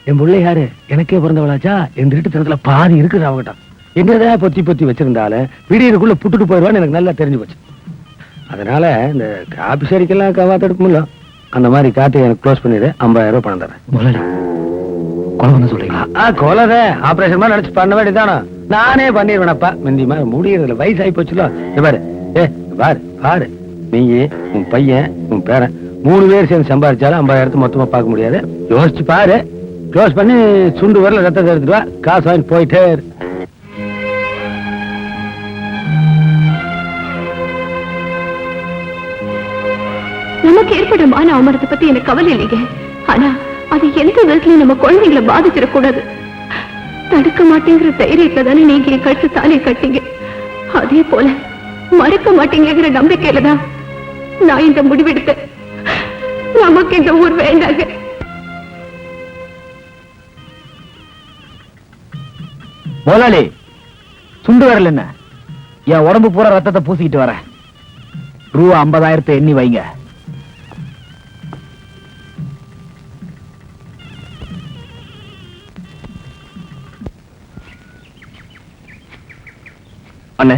Speaker 5: என் பிள்ளை யாரு, எனக்கே பிறந்தவளாச்சா, என் திருட்டுத்தனத்துல பாதி இருக்குது அவகிட்ட. என்னதான் பொத்தி பொத்தி வச்சிருந்தாலும் விடியதுக்குள்ள புட்டுட்டு போயிடுவான்னு எனக்கு நல்லா தெரிஞ்சு போச்சு. அதனால இந்த ஆபிசரிக்கெல்லாம் காவாத்தெடுக்கும்ல, அந்த மாதிரி கார்த்திகை எனக்கு க்ளோஸ் பண்ணிடு, 50,000 ரூபாய் பணம் தரேன்.
Speaker 2: கொலை பண்ண சொல்றீங்களா?
Speaker 5: கொலத ஆபரேஷன் மாதிரி நினைச்சு பண்ண வேண்டியதானோ, நானே பண்ணிடுவேனப்பா. முந்தி மாதிரி முடியறதுல வயசாகி போச்சுல. பாரு பாரு பாரு, நீ உன் பையன் உன் பேரன் 3 பேர் சேர்ந்து சம்பாதிச்சாலும் 50,000 மொத்தமா பார்க்க முடியாது. யோசிச்சு பாரு, க்ளோஸ் பண்ணி சுண்டு வரல ரத்தத்தை எடுத்துட்டு வா, காசு வாங்கி போயிட்டே இரு.
Speaker 4: நமக்கு ஏற்பட்ட மான அவமரத்தை பத்தி எனக்கு கவலை இல்லைங்க. ஆனா அது எந்த விதத்துலயும் நம்ம குழந்தைங்களை பாதிச்சிடக்கூடாது. தடுக்க மாட்டேங்கிற தைரியத்துல தானே நீங்க என் கழுத்து தாலியை கட்டிங்க. அதே போல மறக்க மாட்டேங்கிற நம்பிக்கையில தான் நான் இந்த முடிவெடுத்தேன். நமக்கு இந்த ஊர் வேண்டாங்க.
Speaker 2: முதலாளி, சுண்டு வரல என்ன, என் உடம்பு பூரா ரத்தத்தை பூசிக்கிட்டு வரேன். ரூபா 50,000 எண்ணி வைங்க. அண்ணே,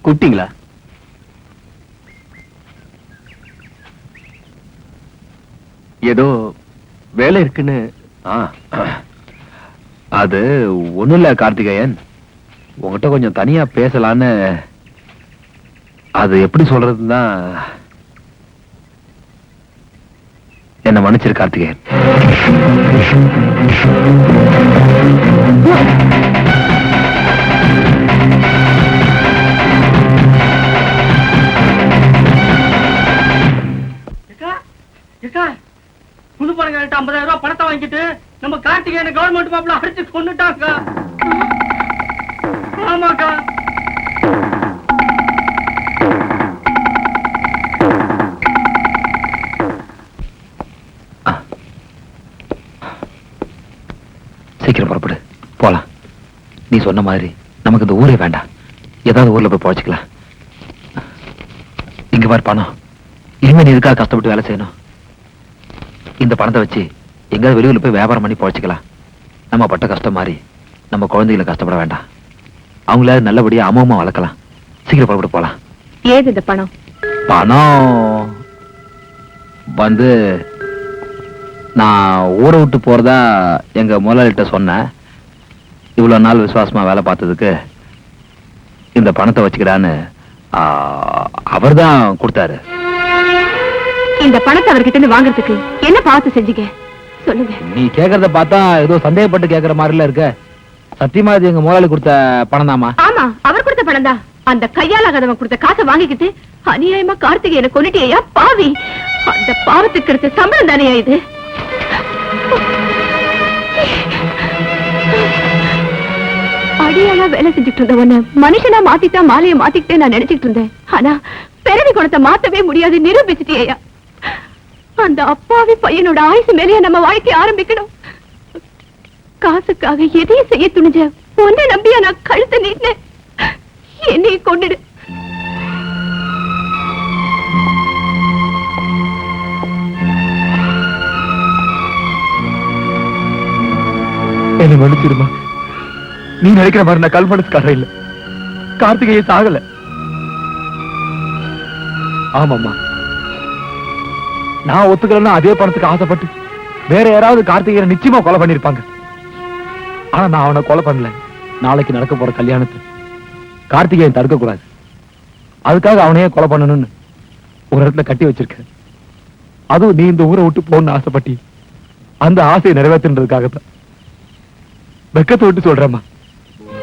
Speaker 2: குட்டிங்களா?
Speaker 11: ஏதோ வேலை இருக்குன்னு.
Speaker 2: அது ஒண்ணும் இல்ல கார்த்திகேயன், உங்ககிட்ட கொஞ்சம் தனியா பேசலான்னு. அது எப்படி சொல்றதுன்னா, என்ன மன்னிச்சிரு கார்த்திகேயன்.
Speaker 3: புது பணம் 50,000 ரூபாய் பணத்தை வாங்கிட்டு நம்ம கார்த்திகேயனை கவர்மெண்ட் மாப்பிள்ள அடிச்சு கொண்டுட்டாங்க. ஆமாக்கா.
Speaker 2: சீக்கிரம் புறப்படு, போலாம். நீ சொன்ன மாதிரி நமக்கு இந்த ஊரே வேண்டாம், ஏதாவது ஊர்ல போய் பழச்சிக்கலாம். இங்க பாரு பணம், இனிமே நீ இதுக்காக கஷ்டப்பட்டு வேலை செய்யணும். இந்த பணத்தை வச்சு எங்காவது வெளியூர்ல போய் வியாபாரம் பண்ணி பழச்சிக்கலாம். நம்ம பட்ட கஷ்டம் மாதிரி நம்ம குழந்தைகளை கஷ்டப்பட வேண்டாம், அவங்கள நல்லபடியா அம்மா வளர்க்கலாம். சீக்கிரம் புறப்பட்டு போலாம்.
Speaker 4: ஏது இந்த பணம்?
Speaker 2: பணம் வந்து நான் ஊரை விட்டு போறதா எங்க முதலாளிகிட்ட சொன்னேன். இவ்வளவு நாள் விசுவாசமா வேலை பார்த்ததுக்கு இந்த பணத்தை வச்சுக்கிறான்னு அவர் தான் கொடுத்தாரு.
Speaker 4: இந்த பணத்தை அவர்கிட்ட இருந்து வாங்குறதுக்கு என்ன பார்த்து செஞ்சீங்க சொல்லுங்க.
Speaker 2: நீ கேக்குறத பார்த்தா ஏதோ சந்தேகப்பட்டு கேக்குற மாதிரில இருக்க. சத்தியமா இது எங்க முதலாளி கொடுத்த பணம் தாமா?
Speaker 4: ஆமா, அவர் கொடுத்த பணம் தான். அந்த கையாலாகாதவன் கொடுத்த காசை வாங்கிக்கிட்டு அநியாயமா கார்த்திகேயனை கொன்னுட்டியா பாவி. அந்த பாவத்துக்கு எடுத்த சம்பளம் தானே இது? அடியாளா வேலை செஞ்சுட்டு இருந்தவன மனுஷனா மாத்திட்டா மாலையை மாத்திக்கிட்டே நான் நினைச்சிட்டு இருந்தேன். ஆனா பிறவி குணத்தை மாத்தவே முடியாது நிரூபிச்சிட்டியா. அந்த அப்பாவி பையனோட ஆயுசு மேலேயே நம்ம வாழ்க்கை ஆரம்பிக்கணும். காசுக்காக எதையும் செய்ய துணிஞ்ச ஒன்ன நம்பியா நான் கழுத்தை நீட்டினேன். என்னைய கொண்டுடு.
Speaker 11: என்ன மன்னிச்சிருமா. நீ நினைக்கிற மாதிரி நான் கல் மனசுக்காரன் இல்ல. கார்த்திகையை சாகல. ஆமாம்மா, நான் ஒத்துக்கலன்னா அதே பணத்துக்கு ஆசைப்பட்டு வேற யாராவது கார்த்திகேயனை நிச்சயமா கொலை பண்ணிருப்பாங்க. ஆனா நான் அவனை கொலை பண்ணல. நாளைக்கு நடக்க போற கல்யாணத்தை கார்த்திகேயன் தடுக்க கூடாது. அதுக்காக அவனையே கொலை பண்ணணும்னு ஒரு இடத்துல கட்டி வச்சிருக்க. அதுவும் நீ இந்த ஊரை விட்டு போன்னு ஆசைப்பட்டி அந்த ஆசையை நிறைவேற்றுன்றதுக்காகத்தான். வெக்கத்தை விட்டு சொல்றேம்மா,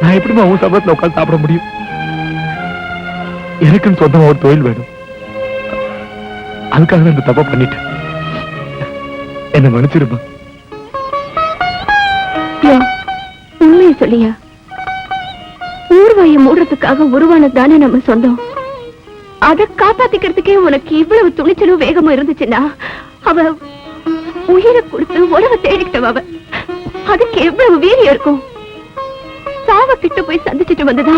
Speaker 11: நான் எப்படிமா உன் சம்பளத்துல உட்காந்து சாப்பிட முடியும்? எனக்குன்னு சொந்தமா ஒரு தொழில் வேணும். அதுக்காக இந்த தப்ப பண்ணிட்டேன். என்ன மன்னிச்சிருமா.
Speaker 4: உண்மையை சொல்லியா? ஊர்வாயை மூடுறதுக்காக உருவானது தானே நம்ம சொந்தம். அதை காப்பாத்திக்கிறதுக்கே உனக்கு இவ்வளவு துணிச்சலும் வேகமும் இருந்துச்சுன்னா அவ உயிரை கொடுத்து உறவை தேடிக்கிட்டவ அவ. அதுக்கு எவ்வளவு வீரியம் இருக்கும். சாவ கிட்ட போய் சந்திச்சுட்டு வந்ததா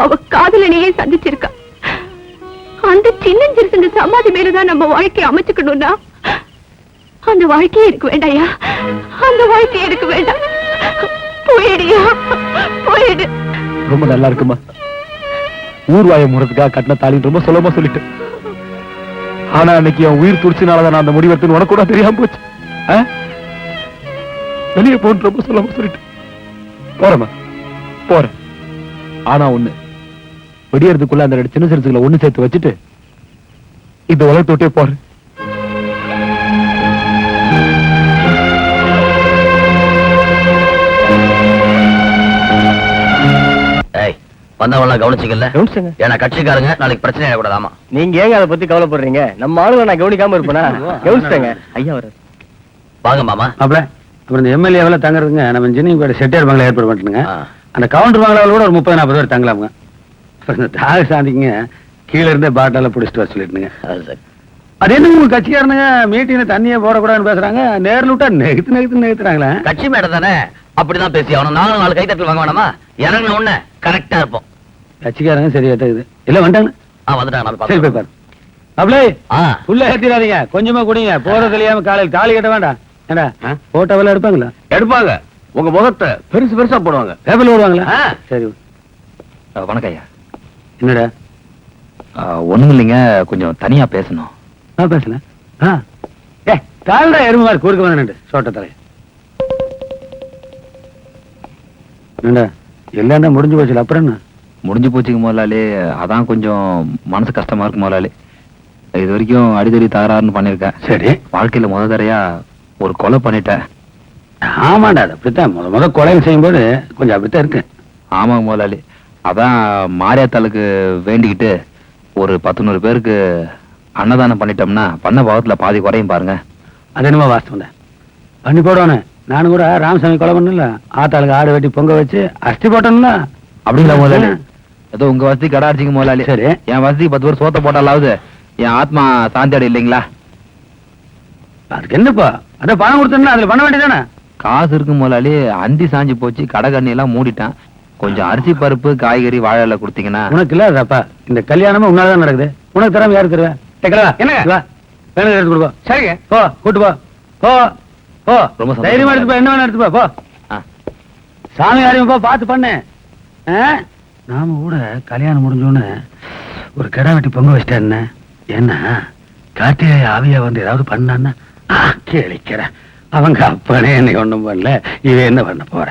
Speaker 4: அவ காதலனையே சந்திச்சிருக்கா. அந்த சின்னஞ்சிறுசு சமாதி மேலதான் நம்ம வாழ்க்கையை அமைச்சுக்கணும்னா அந்த வாழ்க்கையே எனக்கு வேண்டாயா. அந்த வாழ்க்கையே எனக்கு வேண்டாம். போயிடுயா, போயிடு.
Speaker 11: ரொம்ப நல்லா இருக்குமா. ஊர்வாய முறதுக்காக கட்டின தாலின்னு ரொம்ப சுலபமா சொல்லிட்டேன். ஆனா அன்னைக்கு என் உயிர் துடிச்சனாலதான் நான் அந்த முடிவெடுத்து உனக்கு கூட தெரியாம போச்சு. வெளியே போன்னு ரொம்ப சுலபமா சொல்லிட்டேன். போறேம்மா, போறேன். ஆனா ஒண்ணு, வெடியறதுக்குள்ள அந்த 2 சின்ன சிறுசுகளை ஒண்ணு சேர்த்து வச்சுட்டு இந்த உலகத்தை விட்டே போறேன்.
Speaker 5: வந்தவங்கள கவனிச்சிக்கல. ஏன்னா கட்சிக்காரங்க நாளைக்கு பிரச்சனை ஆகக்கூடாதாமா.
Speaker 7: நீங்க ஏங்க அதை பத்தி கவலைப்படுறீங்க? நம்ம ஆளுங்க நான் கவனிக்காம இருப்பேனா? கவனிச்சிட்டேங்க ஐயா. வர
Speaker 5: வாங்க மாமா. அப்புறம் இந்த எம்எல்ஏ தங்குறதுங்க நம்ம இன்ஜினியரிங் செட்டியார் பங்களா ஏற்பாடு பண்ணிட்டுங்க. அந்த கவுண்டர் பங்களாவில் கூட ஒரு 30-40 பேர் தங்கலாமுங்க. அப்புறம் இந்த தாக சாந்திங்க கீழே இருந்தே பாட்டால பிடிச்சிட்டு வர சொல்லிட்டுங்க. அது என்ன உங்க கட்சிக்காரனுங்க மீட்டிங்ல தண்ணியே போடக்கூடாதுன்னு பேசுறாங்க, நேரில் விட்டா நெகுத்துறாங்களே. கட்சி மேடம் தானே, அப்படிதான் பேசி அவனை 4 கைத்தட்டல் வாங்க வேணாமா? இறங்கின உடனே கரெக்டா இருப்போம். கட்சிக்காரங்க சரியா இருக்குது. இல்ல வந்துட்டாங்க. வந்துட்டாங்க. சரி போய் பாரு. அப்படியே உள்ள ஏத்திடாதீங்க, கொஞ்சமா குடிங்க. போற தெரியாம காலையில் தாலி கட்ட வேண்டாம். ஏண்டா போட்டோவெல்லாம் எடுப்பாங்களா? எடுப்பாங்க. உங்க முகத்தை பெருசு பெருசா போடுவாங்க. பேப்பர்ல போடுவாங்களா? சரி.
Speaker 11: வணக்கம் ஐயா.
Speaker 5: என்னடா?
Speaker 11: ஒண்ணும் இல்லைங்க, கொஞ்சம் தனியா பேசணும்.
Speaker 5: நான் பேசல. தாழ்டா எருமை மாதிரி கூறுக்க வேணும் சோட்ட தலை. என்னடா எல்லாம் முடிஞ்சு போச்சு. அப்புறம் என்ன?
Speaker 11: முடிஞ்சு போச்சுங்க முதலாளி. அதான் கொஞ்சம் மனசு கஷ்டமா இருக்கு முதலாளி. இது வரைக்கும் அடிதடி தகராறுன்னு பண்ணிருக்கேன்.
Speaker 5: சரி.
Speaker 11: வாழ்க்கையில தடவையா ஒரு கொலை பண்ணிட்டேன்.
Speaker 5: ஆமாண்டா, அது அப்படித்தான். முத கொலை செய்யும்போது கொஞ்சம் அப்படித்தான் இருக்கு.
Speaker 11: ஆமாங்க முதலாளி. அதான் மாரியாத்தாளுக்கு வேண்டிக்கிட்டு ஒரு 10-100 பேருக்கு அன்னதானம் பண்ணிட்டோம்னா பண்ண பாவத்துல பாதி குறையும் பாருங்க.
Speaker 5: அது என்னமா வாஸ்தவம் பண்ணி போடணும். நானும் கூட ராமசாமி கொலை பண்ணல, ஆத்தாளுக்கு ஆடு வெட்டி பொங்க வச்சு அஸ்தி போட்டோம்ல.
Speaker 11: அப்படிங்களா முதலாளி? ஏதோ உங்க வசதி கடாச்சிங்க முதலாளி.
Speaker 5: சரி.
Speaker 11: என் வசதி 10 பேர் சோத்த போட்டாலாவது என் ஆத்மா சாந்தி அடை இல்லைங்களா?
Speaker 5: அதுக்கு என்னப்பா, அதான் பணம் கொடுத்தோம்னா அதுல பண்ண வேண்டியதானே?
Speaker 11: காசு இருக்கு முதலாளி. அந்தி சாஞ்சி போச்சு, கடை கண்ணி எல்லாம் மூடிட்டான். கொஞ்சம் அரிசி பருப்பு காய்கறி வாழை கொடுத்தீங்கன்னா.
Speaker 5: உனக்கு இல்லாதப்பா, இந்த கல்யாணமும் உன்னாலதான் நடக்குது. உனக்கு தராம யாரு தருவேன்? என்ன எடுத்து கொடுப்பா. சரிங்க, போ கூட்டு போ. போ போ, ரொம்ப தைரியமா எடுத்துப்பா. என்ன வேணா எடுத்துப்பா. போ. சாமி யாரையும் போ, பார்த்து பண்ணு. நாம கூட கல்யாணம் முடிஞ்சோன்னு ஒரு கிடா வெட்டி பொங்க வச்சிட்டேன். என்ன கார்த்திகை ஆவியா வந்து ஏதாவது பண்ணான்னா கேளிக்கிற அவங்க அப்பனே என்னை ஒண்ணும் பண்ணல, இவ என்ன பண்ண போற?